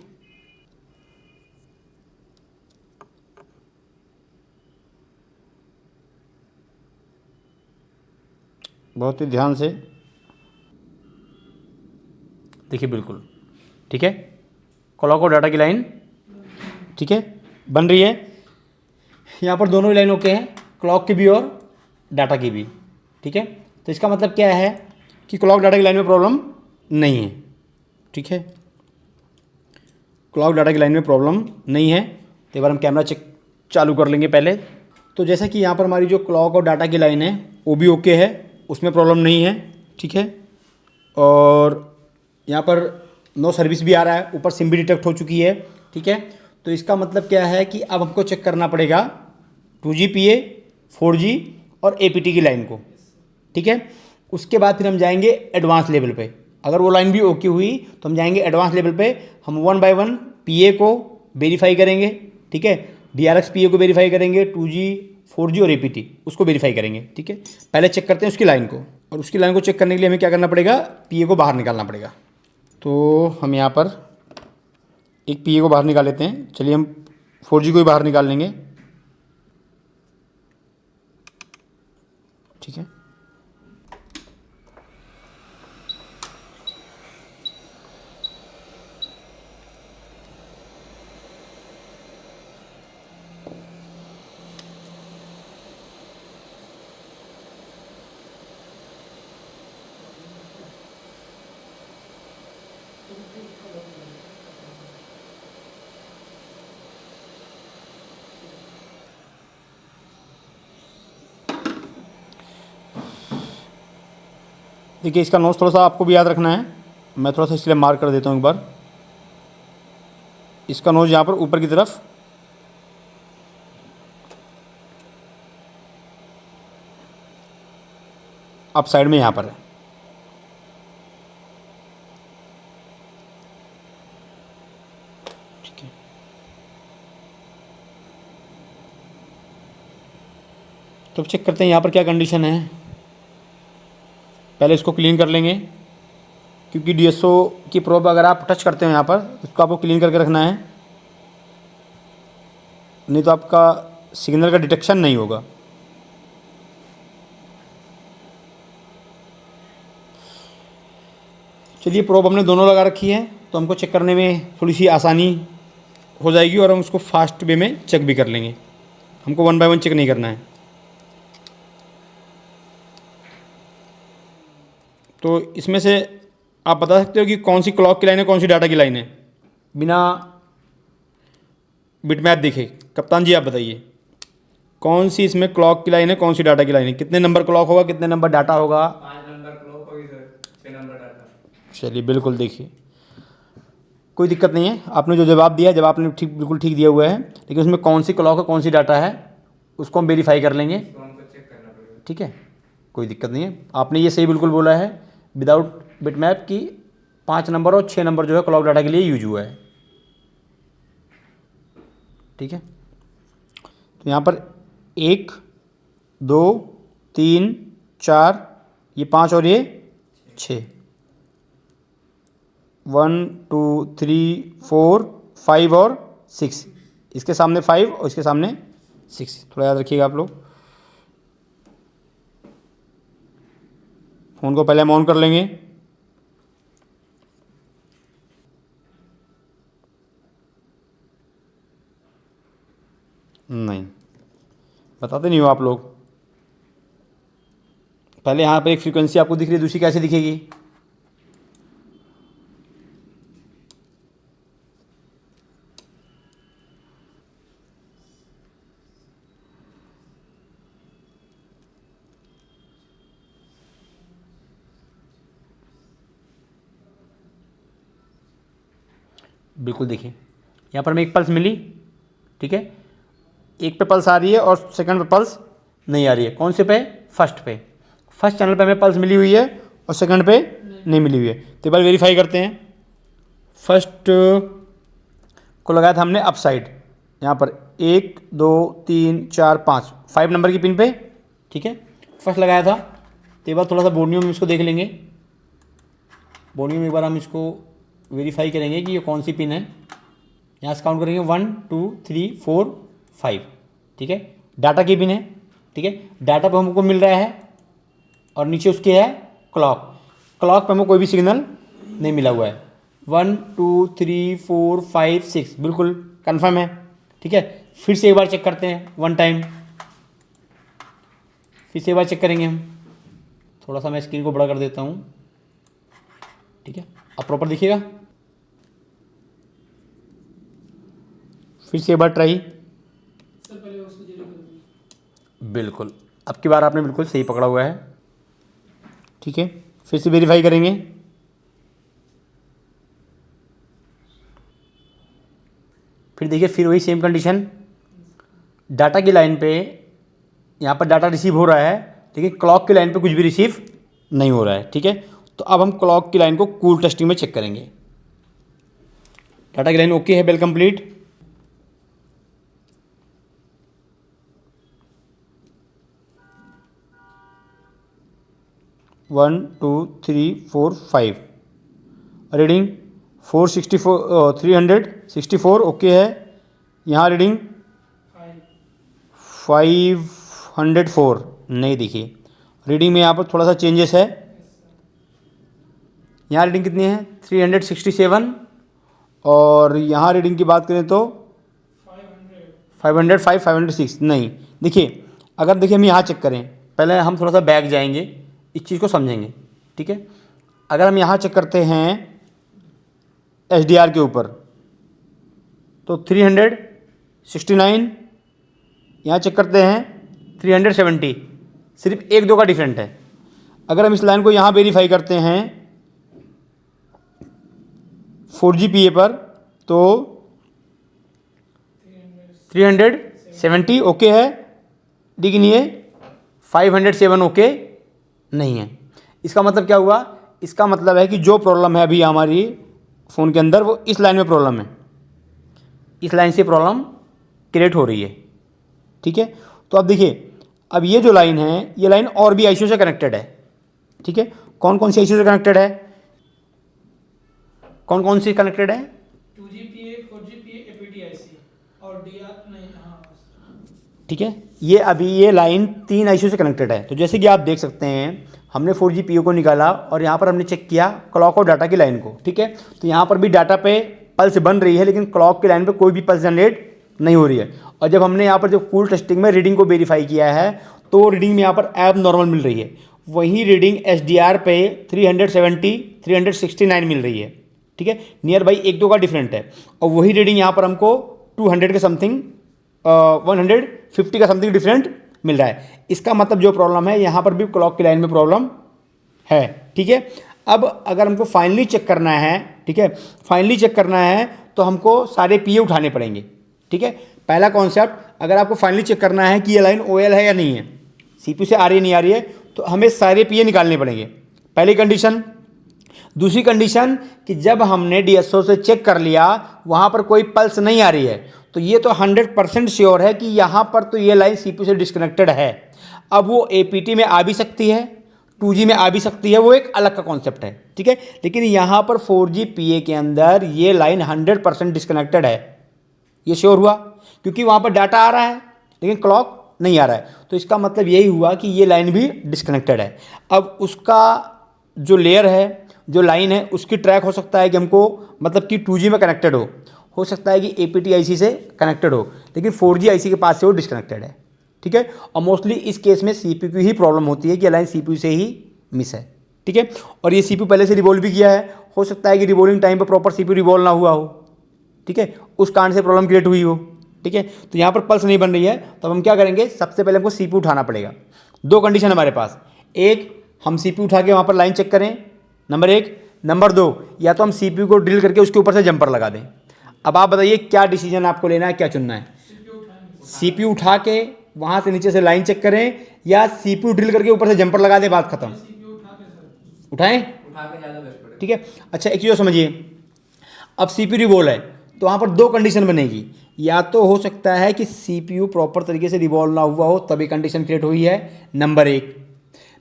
बहुत ही ध्यान से देखिए, बिल्कुल ठीक है। क्लॉक और डाटा की लाइन ठीक है बन रही है। यहाँ पर दोनों ही लाइन ओके हैं, क्लॉक की भी और डाटा की भी, ठीक है। तो इसका मतलब क्या है कि क्लॉक डाटा की लाइन में प्रॉब्लम नहीं है, ठीक है। क्लॉक डाटा की लाइन में प्रॉब्लम नहीं है। तो एक बार हम कैमरा चेक चालू कर लेंगे पहले। तो जैसा कि यहाँ पर हमारी जो क्लॉक और डाटा की लाइन है वो भी ओके है, उसमें प्रॉब्लम नहीं है, ठीक है। और यहाँ पर नो सर्विस भी आ रहा है, ऊपर सिम भी डिटेक्ट हो चुकी है, ठीक है। तो इसका मतलब क्या है कि अब हमको चेक करना पड़ेगा 2GPA 4G और APT की लाइन को, ठीक है। उसके बाद फिर हम जाएंगे एडवांस लेवल पे। अगर वो लाइन भी ओके हुई तो हम जाएंगे एडवांस लेवल पे, हम 1 बाय 1 PA को वेरीफाई करेंगे, ठीक है। DRX PA को वेरीफाई करेंगे, 2G 4G और APT उसको वेरीफाई करेंगे, ठीक है। पहले चेक करते हैं उसकी लाइन को, और उसकी लाइन को चेक करने के लिए हमें क्या करना पड़ेगा, PA को बाहर निकालना पड़ेगा। तो हम यहाँ पर एक PA को बाहर निकाल लेते हैं। चलिए हम 4G को भी बाहर निकाल लेंगे, ठीक है। देखिए, इसका नोज थोड़ा सा आपको भी याद रखना है, मैं थोड़ा सा इसलिए मार्क कर देता हूँ एक बार। इसका नोज यहाँ पर ऊपर की तरफ अप साइड में यहाँ पर है, ठीक है। तो चेक करते हैं यहाँ पर क्या कंडीशन है। पहले इसको क्लीन कर लेंगे, क्योंकि DSO की प्रोब अगर आप टच करते हो यहाँ पर, उसको आपको क्लीन करके रखना है, नहीं तो आपका सिग्नल का डिटेक्शन नहीं होगा। चलिए, प्रोब हमने दोनों लगा रखी है, तो हमको चेक करने में थोड़ी सी आसानी हो जाएगी, और हम उसको फास्ट वे में चेक भी कर लेंगे। हमको 1 बाय 1 चेक नहीं करना है। तो इसमें से आप बता सकते हो कि कौन सी क्लॉक की लाइन है, कौन सी डाटा की लाइन है, बिना बिटमैप देखे। कप्तान जी आप बताइए, कौन सी इसमें क्लॉक की लाइन है, कौन सी डाटा की लाइन है, कितने नंबर क्लॉक होगा, कितने नंबर डाटा होगा? 5 नंबर क्लॉक होगी सर, 6 नंबर डाटा। चलिए, बिल्कुल देखिए, कोई दिक्कत नहीं है। आपने जो जवाब दिया, जवाब आपने ठीक बिल्कुल ठीक दिया हुआ है, लेकिन उसमें कौन सी क्लॉक है, कौन सी डाटा है, उसको हम वेरीफाई कर लेंगे, ठीक है। कोई दिक्कत नहीं है। आपने ये सही बिल्कुल बोला है, विदाउट बिटमैप की 5 नंबर और 6 नंबर जो है क्लॉक डाटा के लिए यूज हुआ है, ठीक है। तो यहाँ पर 1 2 3 4, ये 5 और ये 6, 1 2 3 4 5 और 6, इसके सामने 5 और इसके सामने 6, थोड़ा याद रखिएगा आप लोग। फ़ोन को पहले हम ऑन कर लेंगे। नहीं, बताते नहीं हो आप लोग। पहले यहाँ पे एक फ्रीक्वेंसी आपको दिख रही है, दूसरी कैसे दिखेगी? बिल्कुल देखिए, यहाँ पर हमें एक पल्स मिली, ठीक है। एक पे पल्स आ रही है और सेकंड पे पल्स नहीं आ रही है। कौन से पे? फर्स्ट पे। फर्स्ट चैनल पे हमें पल्स मिली हुई है और सेकंड पे नहीं मिली हुई है। तो एक बार वेरीफाई करते हैं। फर्स्ट को लगाया था हमने अप साइड, यहाँ पर 1 2 3 4 5 नंबर की पिन पे, ठीक है, फर्स्ट लगाया था। तो एक बार थोड़ा सा बोर्नियो में इसको देख लेंगे। बोर्नियो में एक बार हम इसको वेरीफाई करेंगे कि ये कौन सी पिन है। यहाँ से काउंट करेंगे 1 2 3 4 5, ठीक है। डाटा की पिन है, ठीक है। डाटा पे हमको मिल रहा है और नीचे उसके है क्लॉक। क्लॉक पे हमें कोई भी सिग्नल नहीं मिला हुआ है। 1 2 3 4 5 6 बिल्कुल कन्फर्म है। ठीक है, फिर से एक बार चेक करते हैं, वन टाइम फिर से एक बार चेक करेंगे हम। थोड़ा सा मैं स्क्रीन को बड़ा कर देता हूँ। ठीक है, अब प्रॉपर दिखिएगा। फिर से एक बार ट्राई। बिल्कुल, अब की बार आपने बिल्कुल सही पकड़ा हुआ है। ठीक है, फिर से वेरीफाई करेंगे। फिर देखिए, फिर वही सेम कंडीशन, डाटा की लाइन पे यहाँ पर डाटा रिसीव हो रहा है, लेकिन क्लॉक की लाइन पे कुछ भी रिसीव नहीं हो रहा है। ठीक है, तो अब हम क्लॉक की लाइन को कूल टेस्टिंग में चेक करेंगे। डाटा की लाइन ओके है, well complete. One two three four five reading 464 364 okay है। यहाँ रीडिंग 504 नहीं दिखी। रीडिंग में यहाँ पर थोड़ा सा चेंजेस है। यहाँ रीडिंग कितनी है 367 और यहाँ रीडिंग की बात करें तो 506 नहीं। देखिए, अगर देखिए हम यहाँ चेक करें, पहले हम थोड़ा सा बैक जाएंगे, इस चीज़ को समझेंगे। ठीक है, अगर हम यहाँ चेक करते हैं SDR के ऊपर तो 369, यहाँ चेक करते हैं 370, सिर्फ 1-2 का डिफरेंट है। अगर हम इस लाइन को यहाँ वेरीफाई करते हैं 4G PA पर तो 370 ओके है, लेकिन ये 507 ओके नहीं है। इसका मतलब क्या हुआ? इसका मतलब है कि जो प्रॉब्लम है अभी हमारी फ़ोन के अंदर वो इस लाइन में प्रॉब्लम है, इस लाइन से प्रॉब्लम क्रिएट हो रही है। ठीक है, तो अब देखिए, अब ये जो लाइन है ये लाइन और भी ICO से कनेक्टेड है। ठीक है, कौन कौन सी ICO से कनेक्टेड है? कौन कौन सी कनेक्टेड है? 2GPA 4GPA APT-IC और DR नहीं। हाँ, ठीक है, ये अभी ये लाइन 3 ICO से कनेक्टेड है। तो जैसे कि आप देख सकते हैं, हमने 4G PO को निकाला और यहाँ पर हमने चेक किया क्लॉक और डाटा की लाइन को। ठीक है, तो यहाँ पर भी डाटा पे पल्स बन रही है, लेकिन क्लॉक की लाइन पे कोई भी पल्स जनरेट नहीं हो रही है। और जब हमने यहाँ पर जब कूल टेस्टिंग में रीडिंग को वेरीफाई किया है तो रीडिंग में यहाँ पर ऐप नॉर्मल मिल रही है। वही रीडिंग SDR पे 370 369 मिल रही है। ठीक है, नियर बाई 1-2 का डिफरेंट है। और वही रीडिंग यहाँ पर हमको 200 के समथिंग 150 का समथिंग डिफरेंट मिल रहा है। इसका मतलब जो प्रॉब्लम है यहाँ पर भी क्लॉक की लाइन में प्रॉब्लम है। ठीक है, अब अगर हमको फाइनली चेक करना है, ठीक है, फाइनली चेक करना है तो हमको सारे PA उठाने पड़ेंगे। ठीक है, पहला कॉन्सेप्ट, अगर आपको फाइनली चेक करना है कि ये लाइन OL है या नहीं है, CPU से आ रही है नहीं आ रही है, तो हमें सारे PA निकालने पड़ेंगे, पहली कंडीशन। दूसरी कंडीशन कि जब हमने DSO से चेक कर लिया वहाँ पर कोई पल्स नहीं आ रही है, तो ये तो 100% श्योर है कि यहाँ पर तो ये लाइन CPU से डिस्कनेक्टेड है। अब वो APT में आ भी सकती है, 2G में आ भी सकती है, वो एक अलग का कॉन्सेप्ट है। ठीक है, लेकिन यहाँ पर 4G PA के अंदर ये लाइन 100% डिस्कनेक्टेड है। ये श्योर हुआ क्योंकि वहाँ पर डाटा आ रहा है लेकिन क्लॉक नहीं आ रहा है। तो इसका मतलब यही हुआ कि ये लाइन भी डिस्कनेक्टेड है। अब उसका जो लेयर है, जो लाइन है, उसकी ट्रैक हो सकता है कि हमको मतलब कि 2G में कनेक्टेड हो सकता है कि APT-IC से कनेक्टेड हो, लेकिन 4G IC के पास से वो डिस्कनेक्टेड है। ठीक है, और मोस्टली इस केस में CPU की ही प्रॉब्लम होती है कि लाइन CPU से ही मिस है। ठीक है, और ये CPU पहले से रिवॉल्व भी किया है, हो सकता है कि रिवॉल्विंग टाइम पर प्रॉपर CPU रिवॉल्व ना हुआ हो। ठीक है, उस कारण से प्रॉब्लम क्रिएट हुई हो। ठीक है, तो यहाँ पर पल्स नहीं बन रही है, तो हम क्या करेंगे, सबसे पहले हमको CPU उठाना पड़ेगा। 2 कंडीशन हमारे पास, एक हम CPU उठा के वहाँ पर लाइन चेक करें, नंबर 1। नंबर 2, या तो हम CPU को ड्रिल करके उसके ऊपर से जंपर लगा दें। अब आप बताइए क्या डिसीजन आपको लेना है, क्या चुनना है? CPU उठा के वहाँ से नीचे से लाइन चेक करें या CPU ड्रिल करके ऊपर से जंपर लगा दें, बात खत्म। उठाएं? ठीक है, अच्छा एक चीज़ समझिए, अब CPU रिवॉल्व है तो वहाँ पर 2 कंडीशन बनेगी। या तो हो सकता है कि CPU प्रॉपर तरीके से रिवॉल्व ना हुआ हो तभी कंडीशन क्रिएट हुई है, नंबर 1।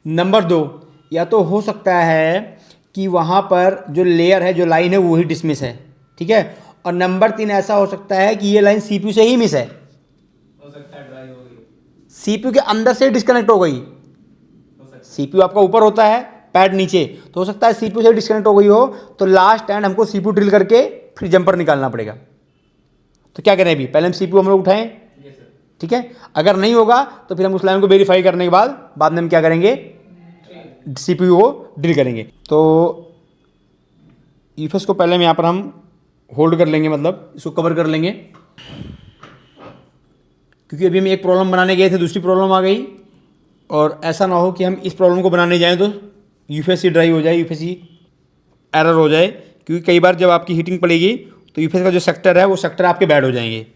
नंबर 2, या तो हो सकता है कि वहाँ पर जो लेयर है, जो लाइन है, वो ही डिसमिस है। ठीक है, और नंबर 3 ऐसा हो सकता है कि ये लाइन CPU से ही मिस है, हो सकता है ड्राई हो गई, CPU के अंदर से डिस्कनेक्ट हो गई, CPU आपका ऊपर होता है, पैड नीचे, तो हो सकता है CPU से डिस्कनेक्ट हो गई हो, तो लास्ट एंड हमको CPU ड्रिल करके फिर जंपर निकालना पड़ेगा। तो क्या करें, अभी पहले हम CPU हम लोग उठाएं, ठीक है। अगर नहीं होगा तो फिर हम उस लाइन को वेरीफाई करने के बाद में हम क्या करेंगे, CPU को ड्रिल करेंगे। तो यूएफएस को पहले यहाँ पर हम होल्ड कर लेंगे, मतलब इसको कवर कर लेंगे, क्योंकि अभी हम एक प्रॉब्लम बनाने गए थे, दूसरी प्रॉब्लम आ गई, और ऐसा ना हो कि हम इस प्रॉब्लम को बनाने जाएं तो यूएफएस ड्राई हो जाए, यूएफएस एरर हो जाए, क्योंकि कई बार जब आपकी हीटिंग पड़ेगी तो यूएफएस का जो सेक्टर है वो सेक्टर आपके बैड हो जाएंगे।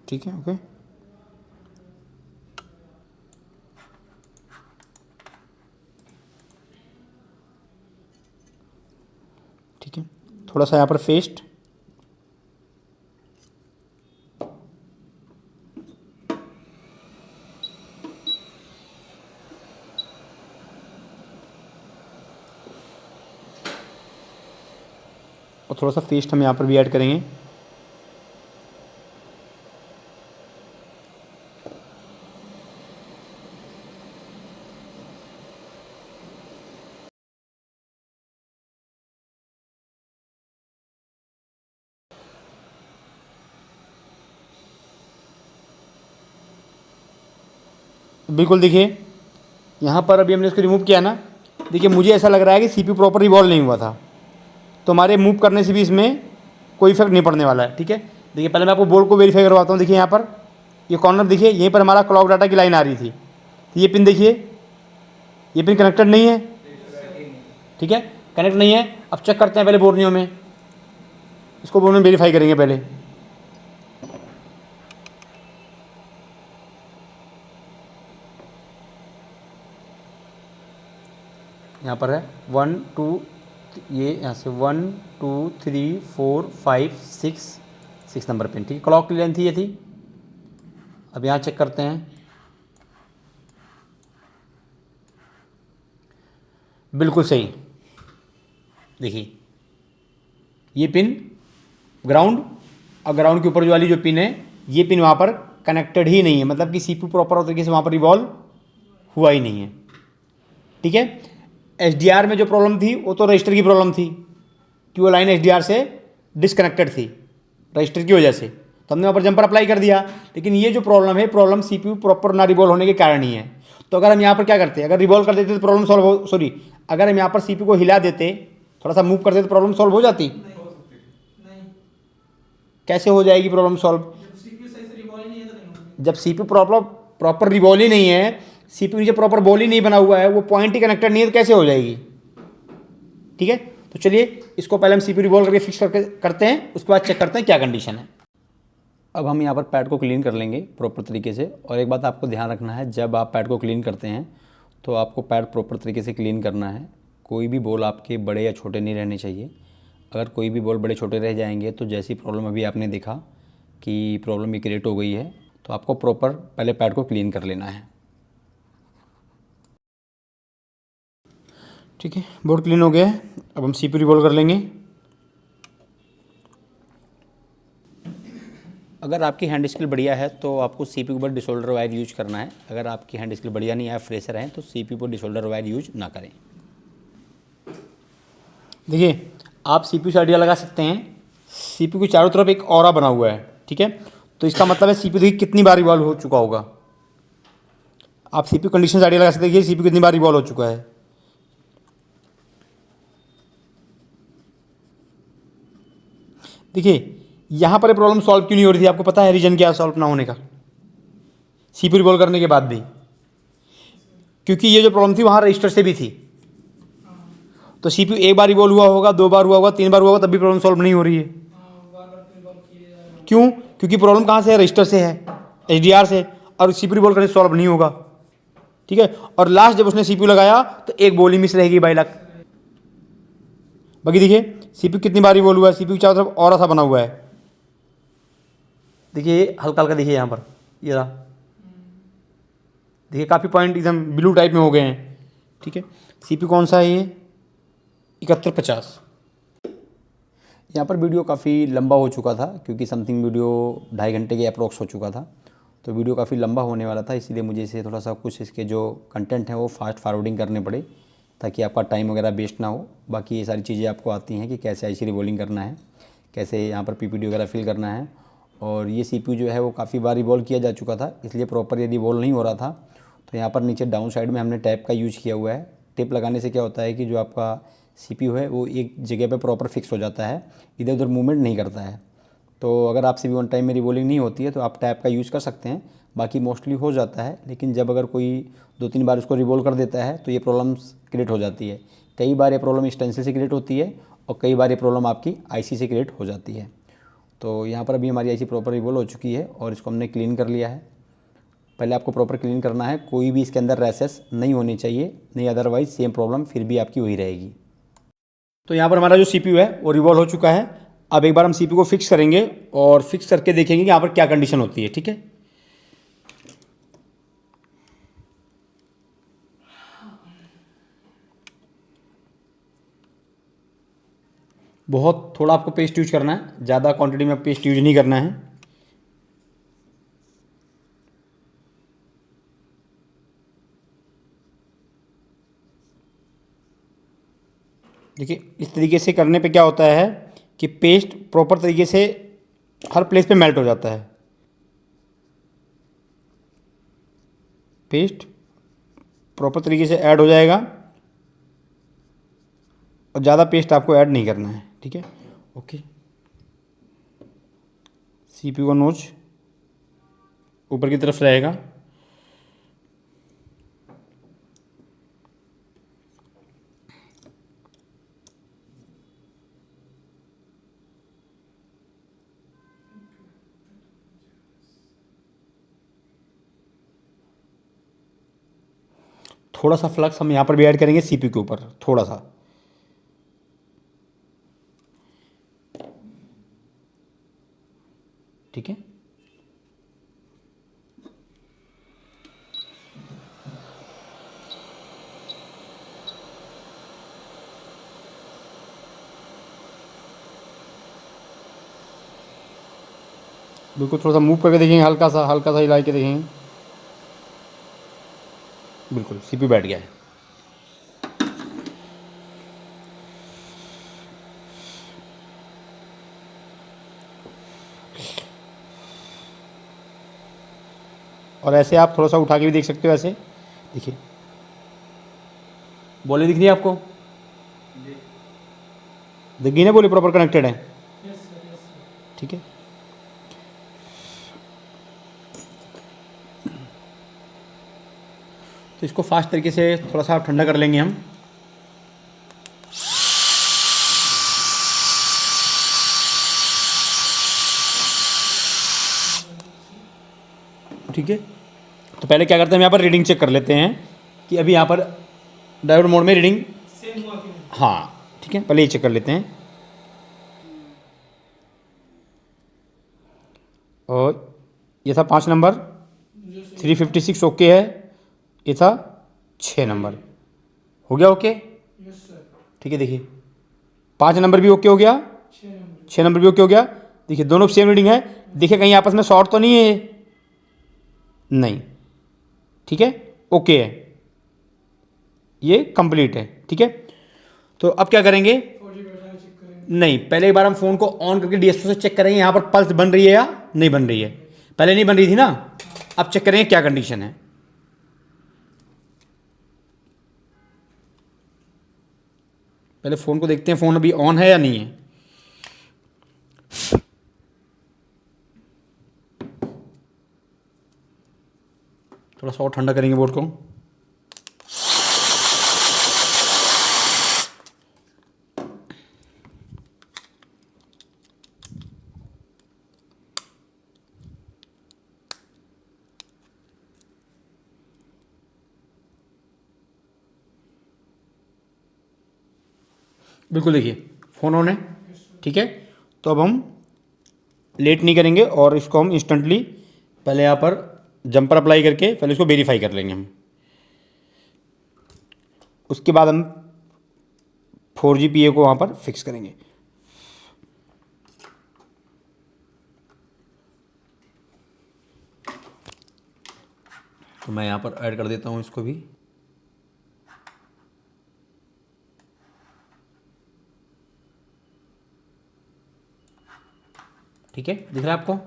ठीक है, ओके। ठीक है, थोड़ा सा यहाँ पर फेस्ट, और थोड़ा सा फेस्ट हम यहाँ पर भी ऐड करेंगे। बिल्कुल, देखिए यहाँ पर अभी हमने इसको रिमूव किया ना, देखिए मुझे ऐसा लग रहा है कि CPU प्रॉपर रिवॉल्व नहीं हुआ था, तो हमारे मूव करने से भी इसमें कोई इफेक्ट नहीं पड़ने वाला है। ठीक है, देखिए पहले मैं आपको बोर्ड को वेरीफाई करवाता हूँ। देखिए यहाँ पर ये कॉर्नर देखिए, यहीं पर हमारा क्लॉक डाटा की लाइन आ रही थी, तो ये पिन देखिए, ये पिन कनेक्टेड नहीं है, ठीक है, कनेक्ट नहीं है। अब चेक करते हैं पहले बोर्नियो में, इसको बोर्ड में वेरीफाई करेंगे पहले। यहाँ पर है 1 2, ये यहाँ से 1 2 3 4 5 6 नंबर पिन, ठीक है, क्लॉक की लेंथ ये थी। अब यहाँ चेक करते हैं, बिल्कुल सही। देखिए ये पिन ग्राउंड, और ग्राउंड के ऊपर जो वाली जो पिन है, ये पिन वहाँ पर कनेक्टेड ही नहीं है, मतलब कि CPU प्रॉपर तरीके से वहाँ पर रिवॉल्व हुआ ही नहीं है। ठीक है, SDR में जो प्रॉब्लम थी वो तो रजिस्टर की प्रॉब्लम थी, कि वो लाइन SDR से डिसकनेक्टेड थी रजिस्टर की वजह से, तो हमने वहाँ पर जंपर अप्लाई कर दिया। लेकिन ये जो प्रॉब्लम है, प्रॉब्लम CPU प्रॉपर ना रिवॉल्व होने के कारण ही है। तो अगर हम यहाँ पर क्या करते, अगर रिवॉल्व कर देते तो प्रॉब्लम सॉल्व हो, सॉरी, अगर हम यहाँ पर CPU को हिला देते, थोड़ा सा मूव कर देते, तो प्रॉब्लम सॉल्व हो जाती। कैसे हो जाएगी प्रॉब्लम सॉल्व? जब CPU प्रॉपर रिवॉल्व ही नहीं है, CPU नीचे प्रॉपर बॉल ही नहीं बना हुआ है, वो पॉइंट ही कनेक्टेड नहीं है, तो कैसे हो जाएगी? ठीक है, तो चलिए इसको पहले हम CPU रिवॉल्व करके फिक्स करते हैं, उसके बाद चेक करते हैं क्या कंडीशन है। अब हम यहाँ पर पैड को क्लीन कर लेंगे प्रॉपर तरीके से। और एक बात आपको ध्यान रखना है, जब आप पैड को क्लीन करते हैं तो आपको पैड प्रॉपर तरीके से क्लीन करना है। कोई भी बॉल आपके बड़े या छोटे नहीं रहने चाहिए। अगर कोई भी बॉल बड़े छोटे रह जाएंगे तो जैसी प्रॉब्लम अभी आपने देखा कि प्रॉब्लम ये क्रिएट हो गई है, तो आपको प्रॉपर पहले पैड को क्लीन कर लेना है। ठीक है, बोर्ड क्लीन हो गया है। अब हम CPU रिवॉल्व कर लेंगे। अगर आपकी हैंड स्किल बढ़िया है तो आपको CPU पर डिसोल्डर वायर यूज करना है। अगर आपकी हैंड स्किल बढ़िया नहीं है, आप फ्रेशर हैं, तो CPU पर डिसोल्डर वायर यूज ना करें। देखिए आप CPU से आइडिया लगा सकते हैं, CPU के चारों तरफ एक ऑरा बना हुआ है, ठीक है, तो इसका मतलब है CPU देखिए कितनी बार रिवॉल्व हो चुका होगा। आप CPU कंडीशन से आइडिया लगा सकते हैं कि CPU कितनी बार रिवॉल्व हो चुका है। देखिए यहाँ पर प्रॉब्लम सॉल्व क्यों नहीं हो रही थी, आपको पता है रीजन क्या सॉल्व ना होने का? CPU रिवॉल्व करने के बाद भी, क्योंकि ये जो प्रॉब्लम थी वहाँ रजिस्टर से भी थी। तो CPU एक बार रिवॉल्व हुआ होगा, 2 बार हुआ होगा, 3 बार हुआ होगा, तब भी प्रॉब्लम सॉल्व नहीं हो रही है। क्यों? क्योंकि प्रॉब्लम कहाँ से है? रजिस्टर से है, SDR से, और CPU रिवॉल्व करने से सॉल्व नहीं होगा। ठीक है, और लास्ट जब उसने CPU लगाया तो एक बॉल ही मिस रहेगी बाई लक। बाकी देखिए CPU कितनी बार रिवॉल्व हुआ है, CPU चारों तरफ और सा बना हुआ है। देखिए हल्का हल्का, देखिए यहाँ पर ये रहा, देखिए काफ़ी पॉइंट एकदम ब्लू टाइप में हो गए हैं। ठीक है, CPU कौन सा है ये? 7150। यहाँ पर वीडियो काफ़ी लंबा हो चुका था, क्योंकि समथिंग वीडियो 2.5 घंटे के अप्रोक्स हो चुका था, तो वीडियो काफ़ी लंबा होने वाला था, इसीलिए मुझे इसे थोड़ा सा कुछ इसके जो कंटेंट हैं वो फास्ट फॉरवर्डिंग करने पड़े, ताकि आपका टाइम वगैरह वेस्ट ना हो। बाकी ये सारी चीज़ें आपको आती हैं कि कैसे आईसी रिवॉल्विंग करना है, कैसे यहाँ पर पीपीटी वगैरह फिल करना है। और ये सीपीयू जो है वो काफ़ी बार रिवॉल्व किया जा चुका था, इसलिए प्रॉपर ये रिवॉल्व नहीं हो रहा था। तो यहाँ पर नीचे डाउन साइड में हमने टैप का यूज किया हुआ है। टिप लगाने से क्या होता है कि जो आपका सीपीयू है वो एक जगह पे प्रॉपर फिक्स हो जाता है, इधर उधर मूवमेंट नहीं करता है। तो अगर आपसे भी वन टाइम में रिवॉल्विंग नहीं होती है तो आप टैप का यूज़ कर सकते हैं, बाकी मोस्टली हो जाता है। लेकिन जब अगर कोई 2-3 बार उसको रिवॉल्व कर देता है तो ये प्रॉब्लम्स क्रिएट हो जाती है। कई बार ये प्रॉब्लम स्टेंसिल से क्रिएट होती है और कई बार ये प्रॉब्लम आपकी आईसी से क्रिएट हो जाती है। तो यहाँ पर अभी हमारी आईसी प्रॉपर रिवॉल्व हो चुकी है और इसको हमने क्लीन कर लिया है। पहले आपको प्रॉपर क्लीन करना है, कोई भी इसके अंदर रैसेस नहीं होनी चाहिए, नहीं अदरवाइज़ सेम प्रॉब्लम फिर भी आपकी वही रहेगी। तो यहाँ पर हमारा जो सीपीयू है वो रिवॉल्व हो चुका है। अब एक बार हम सीपीयू को फिक्स करेंगे और फिक्स करके देखेंगे कि यहाँ पर क्या कंडीशन होती है। ठीक है, बहुत थोड़ा आपको पेस्ट यूज करना है, ज़्यादा क्वांटिटी में पेस्ट यूज नहीं करना है। देखिए इस तरीके से करने पे क्या होता है कि पेस्ट प्रॉपर तरीके से हर प्लेस पे मेल्ट हो जाता है। पेस्ट प्रॉपर तरीके से ऐड हो जाएगा और ज़्यादा पेस्ट आपको ऐड नहीं करना है। ठीक है, ओके। सीपीयू का नोच ऊपर की तरफ रहेगा। थोड़ा सा फ्लक्स हम यहाँ पर भी ऐड करेंगे सीपीयू के ऊपर, थोड़ा सा। ठीक है, बिल्कुल थोड़ा सा मूव करके देखेंगे, हल्का सा हिला के देखेंगे। बिल्कुल सीपीयू बैठ गया है। और ऐसे आप थोड़ा सा उठा के भी देख सकते हो, ऐसे देखिए बोले दिख रही है आपको, दिख गई ना बोले प्रॉपर कनेक्टेड है। ठीक है, तो इसको फास्ट तरीके से थोड़ा सा ठंडा कर लेंगे हम। ठीक है, तो पहले क्या करते हैं हम यहाँ पर रीडिंग चेक कर लेते हैं कि अभी यहाँ पर डायोड मोड में रीडिंग सेम हुआ कि नहीं। हाँ ठीक है, पहले ये चेक कर लेते हैं। और ये था 5 नंबर, 356 ओके है। ये था 6 नंबर, हो गया ओके। Yes sir. ठीक है, देखिए 5 नंबर भी ओके हो गया, 6 नंबर भी ओके हो गया। देखिए दोनों सेम रीडिंग है। देखिए कहीं आपस में शॉर्ट तो नहीं है, नहीं। ठीक है, ओके है, ये कंप्लीट है। ठीक है, तो अब क्या करेंगे, नहीं पहले एक बार हम फ़ोन को ऑन करके डीएसओ से चेक करेंगे यहाँ पर पल्स बन रही है या नहीं बन रही है। पहले नहीं बन रही थी ना, अब चेक करेंगे क्या कंडीशन है। पहले फ़ोन को देखते हैं फ़ोन अभी ऑन है या नहीं है। थोड़ा सा और ठंडा करेंगे बोर्ड को। बिल्कुल देखिए फ़ोन ऑन है। ठीक है, तो अब हम लेट नहीं करेंगे और इसको हम इंस्टेंटली पहले यहाँ पर जंपर अप्लाई करके पहले इसको वेरीफाई कर लेंगे हम। उसके बाद हम 4G PA को वहाँ पर फिक्स करेंगे। तो मैं यहाँ पर ऐड कर देता हूँ इसको भी। ठीक है, दिख रहा है आपको?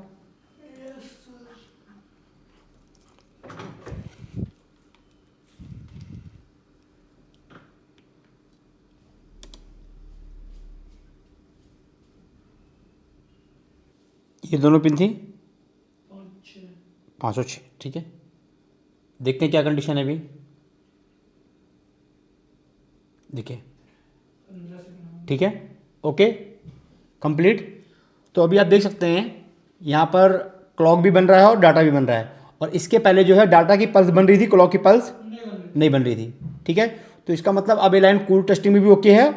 ये दोनों पिन थी 506। ठीक है, देखते हैं क्या कंडीशन है अभी। देखिए, ठीक है, ओके, कंप्लीट। तो अभी आप देख सकते हैं यहाँ पर क्लॉक भी बन रहा है और डाटा भी बन रहा है, और इसके पहले जो है डाटा की पल्स बन रही थी, क्लॉक की पल्स नहीं बन रही थी। ठीक है, तो इसका मतलब अब ये लाइन कूल टेस्टिंग में भी ओके है,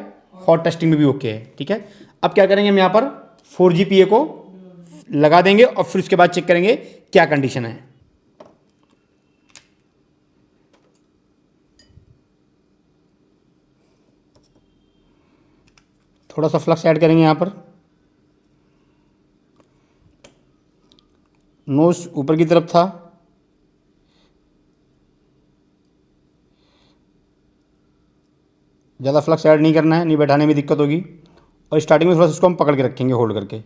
हॉट टेस्टिंग में भी ओके है। ठीक है, अब क्या करेंगे हम यहाँ पर 4GPA को लगा देंगे और फिर उसके बाद चेक करेंगे क्या कंडीशन है। थोड़ा सा फ्लक्स ऐड करेंगे यहाँ पर। नोज ऊपर की तरफ था, ज़्यादा फ्लक्स ऐड नहीं करना है, नहीं बैठाने में दिक्कत होगी। और स्टार्टिंग में थोड़ा सा इसको हम पकड़ के रखेंगे, होल्ड करके।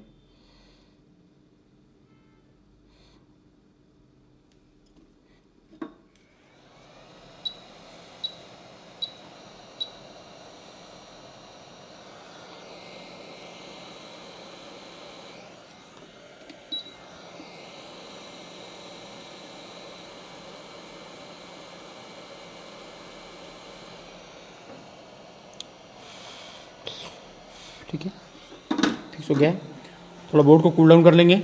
ठीक है, फिक्स हो गया है। थोड़ा बोर्ड को कूल डाउन कर लेंगे।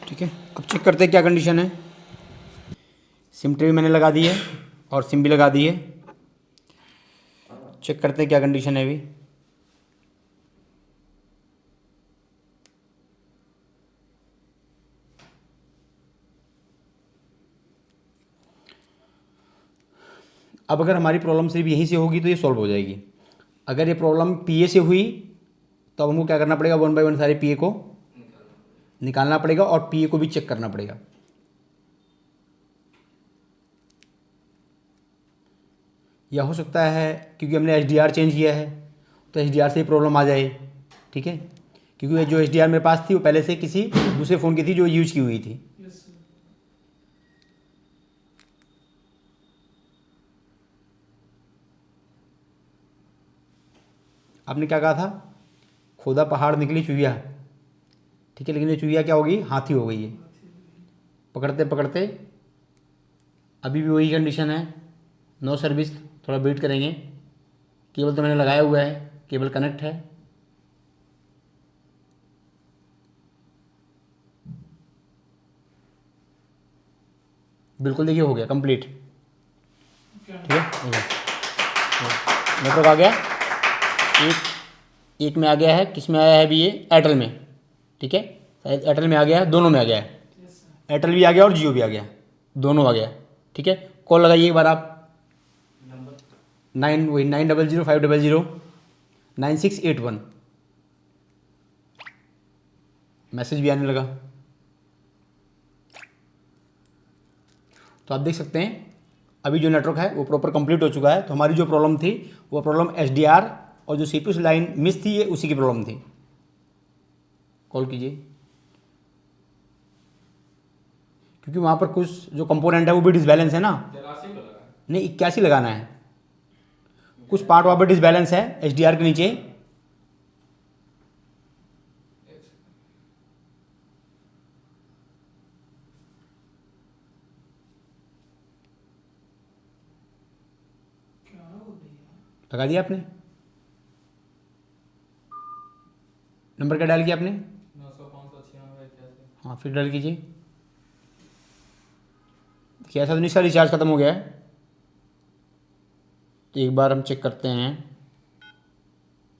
ठीक है, अब चेक करते हैं क्या कंडीशन है। सिम ट्रे भी मैंने लगा दी है और सिम भी लगा दी है। चेक करते हैं क्या कंडीशन है अभी। अब अगर हमारी प्रॉब्लम सिर्फ यहीं से होगी तो ये सॉल्व हो जाएगी। अगर ये प्रॉब्लम पीए से हुई तो अब हमको क्या करना पड़ेगा, 1 बाय 1 सारे पीए को निकालना पड़ेगा और पीए को भी चेक करना पड़ेगा। या हो सकता है क्योंकि हमने एचडीआर चेंज किया है तो एचडीआर से ही प्रॉब्लम आ जाए। ठीक है, क्योंकि ये जो एचडीआर मेरे पास थी वो पहले से किसी दूसरे फ़ोन की थी जो यूज की हुई थी। आपने क्या कहा था, खोदा पहाड़ निकली चुहिया। ठीक है, लेकिन ये चुहिया क्या होगी, हाथी हो गई है। पकड़ते पकड़ते अभी भी वही कंडीशन है, नो सर्विस। थोड़ा वेट करेंगे। केबल तो मैंने लगाया हुआ है, केबल कनेक्ट है। बिल्कुल, देखिए हो गया कंप्लीट। ठीक है, हो गया। नेटवर्क आ गया। एक में आ गया है, किस में आया है अभी, ये एयरटेल में। ठीक है, शायद एयरटेल में आ गया है, दोनों में आ गया है। एयरटेल भी आ गया और जियो भी आ गया, दोनों आ गया। ठीक है, कॉल लगाइए एक बार आप। 9005009 681। मैसेज भी आने लगा। तो आप देख सकते हैं अभी जो नेटवर्क है वो प्रॉपर कंप्लीट हो चुका है। तो हमारी जो प्रॉब्लम थी वो प्रॉब्लम एचडीआर और जो सीपीयू लाइन मिस थी ये उसी की प्रॉब्लम थी। कॉल कीजिए, क्योंकि वहाँ पर कुछ जो कंपोनेंट है वो भी डिसबैलेंस है ना। नहीं, 81 लगाना है। कुछ पार्ट वहाँ पर डिसबैलेंस है एचडीआर के नीचे। लगा दिया आपने? नंबर क्या डायल किया आपने? 900 हाँ, फिर डायल कीजिए। देखिए ऐसा तो नहीं, इसका रिचार्ज खत्म हो गया है। तो एक बार हम चेक करते हैं।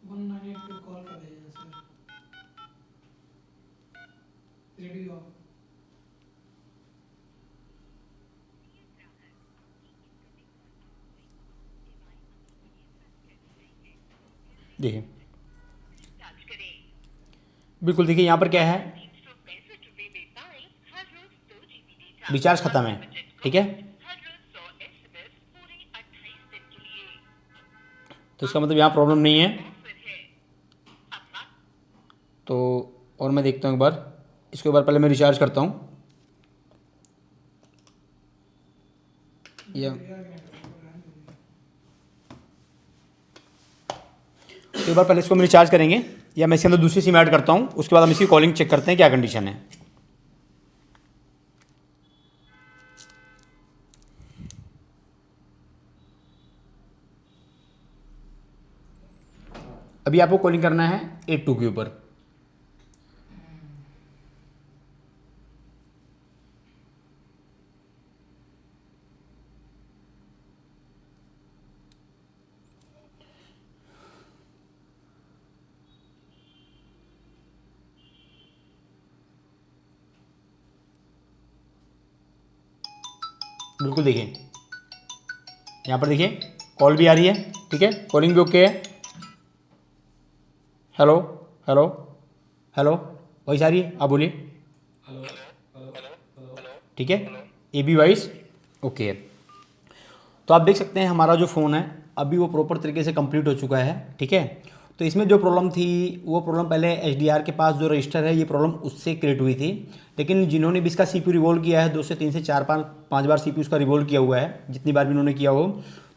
198 पे कॉल कर दीजिए सर। Ready of. देखिए बिल्कुल, देखिए यहाँ पर क्या है, रिचार्ज ख़त्म है, ठीक है। तो इसका मतलब यहाँ प्रॉब्लम नहीं है। तो और मैं देखता हूँ एक बार, इसके बाद पहले मैं रिचार्ज करता हूँ। या तो एक बार पहले इसको हम रिचार्ज करेंगे, या मैं इसके अंदर दूसरी सिम ऐड करता हूँ, उसके बाद हम इसकी कॉलिंग चेक करते हैं क्या कंडीशन है। अभी आपको कॉलिंग करना है 82 के ऊपर। बिल्कुल देखिए यहाँ पर देखिए कॉल भी आ रही है, ठीक है, कॉलिंग भी ओके है। हेलो हेलो हेलो, वॉइस आ रही है, आप बोलिए। ठीक है, ए बी वॉइस ओके है। तो आप देख सकते हैं हमारा जो फ़ोन है अभी वो प्रॉपर तरीके से कंप्लीट हो चुका है, ठीक है। तो इसमें जो प्रॉब्लम थी वो प्रॉब्लम पहले HDR के पास जो रजिस्टर है, ये प्रॉब्लम उससे क्रिएट हुई थी। लेकिन जिन्होंने भी इसका CPU रिवॉल्व किया है, 2 से 3 से 4-5 बार CPU उसका रिवॉल्व किया हुआ है, जितनी बार भी उन्होंने किया हो,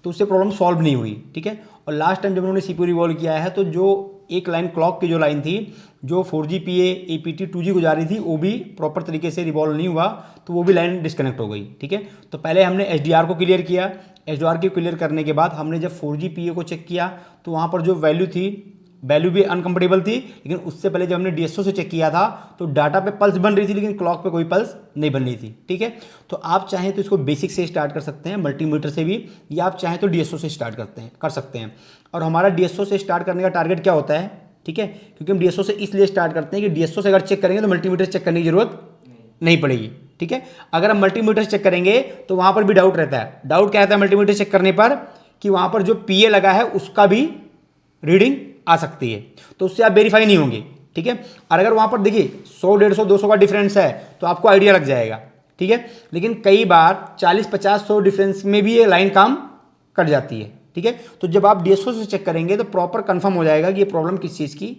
तो उससे प्रॉब्लम सॉल्व नहीं हुई, ठीक है। और लास्ट टाइम जब उन्होंने CPU रिवॉल्व किया है तो जो एक लाइन क्लॉक की जो लाइन थी जो 4GPA APT 2G को जा रही थी वो भी प्रॉपर तरीके से रिवॉल्व नहीं हुआ, तो वो भी लाइन डिस्कनेक्ट हो गई, ठीक है। तो पहले हमने HDR को क्लियर किया, HDR को क्लियर करने के बाद हमने जब 4GPA को चेक किया तो वहाँ पर जो वैल्यू भी अनकंफर्टेबल थी। लेकिन उससे पहले जब हमने DSO से चेक किया था तो डाटा पे पल्स बन रही थी लेकिन क्लॉक पे कोई पल्स नहीं बन रही थी, ठीक है। तो आप चाहें तो इसको बेसिक से स्टार्ट कर सकते हैं, मल्टीमीटर से भी, या आप चाहें तो DSO से स्टार्ट कर सकते हैं। और हमारा DSO से स्टार्ट करने का टारगेट क्या होता है, ठीक है, क्योंकि हम DSO से इसलिए स्टार्ट करते हैं कि DSO से अगर चेक करेंगे तो मल्टीमीटर से चेक करने की जरूरत नहीं पड़ेगी, ठीक है। अगर हम मल्टीमीटर से चेक करेंगे तो वहाँ पर भी डाउट रहता है। डाउट क्या रहता है मल्टीमीटर चेक करने पर, कि वहाँ पर जो PA लगा है उसका भी रीडिंग आ सकती है, तो उससे आप वेरीफाई नहीं होंगे, ठीक है। और अगर वहाँ पर देखिए 100, 150, 200 का डिफरेंस है तो आपको आइडिया लग जाएगा, ठीक है। लेकिन कई बार 40, 50, 100 डिफरेंस में भी ये लाइन काम कट जाती है, ठीक है। तो जब आप DSO से चेक करेंगे तो प्रॉपर कंफर्म हो जाएगा कि ये प्रॉब्लम किस चीज़ की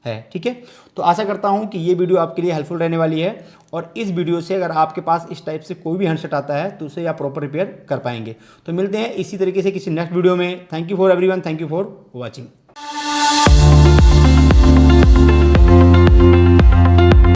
है, ठीक है। तो आशा करता हूँ कि ये वीडियो आपके लिए हेल्पफुल रहने वाली है, और इस वीडियो से अगर आपके पास इस टाइप से कोई भी हैंडसेट आता है तो उसे आप प्रॉपर रिपेयर कर पाएंगे। तो मिलते हैं इसी तरीके से किसी नेक्स्ट वीडियो में। Thank you for everyone, thank you for watching.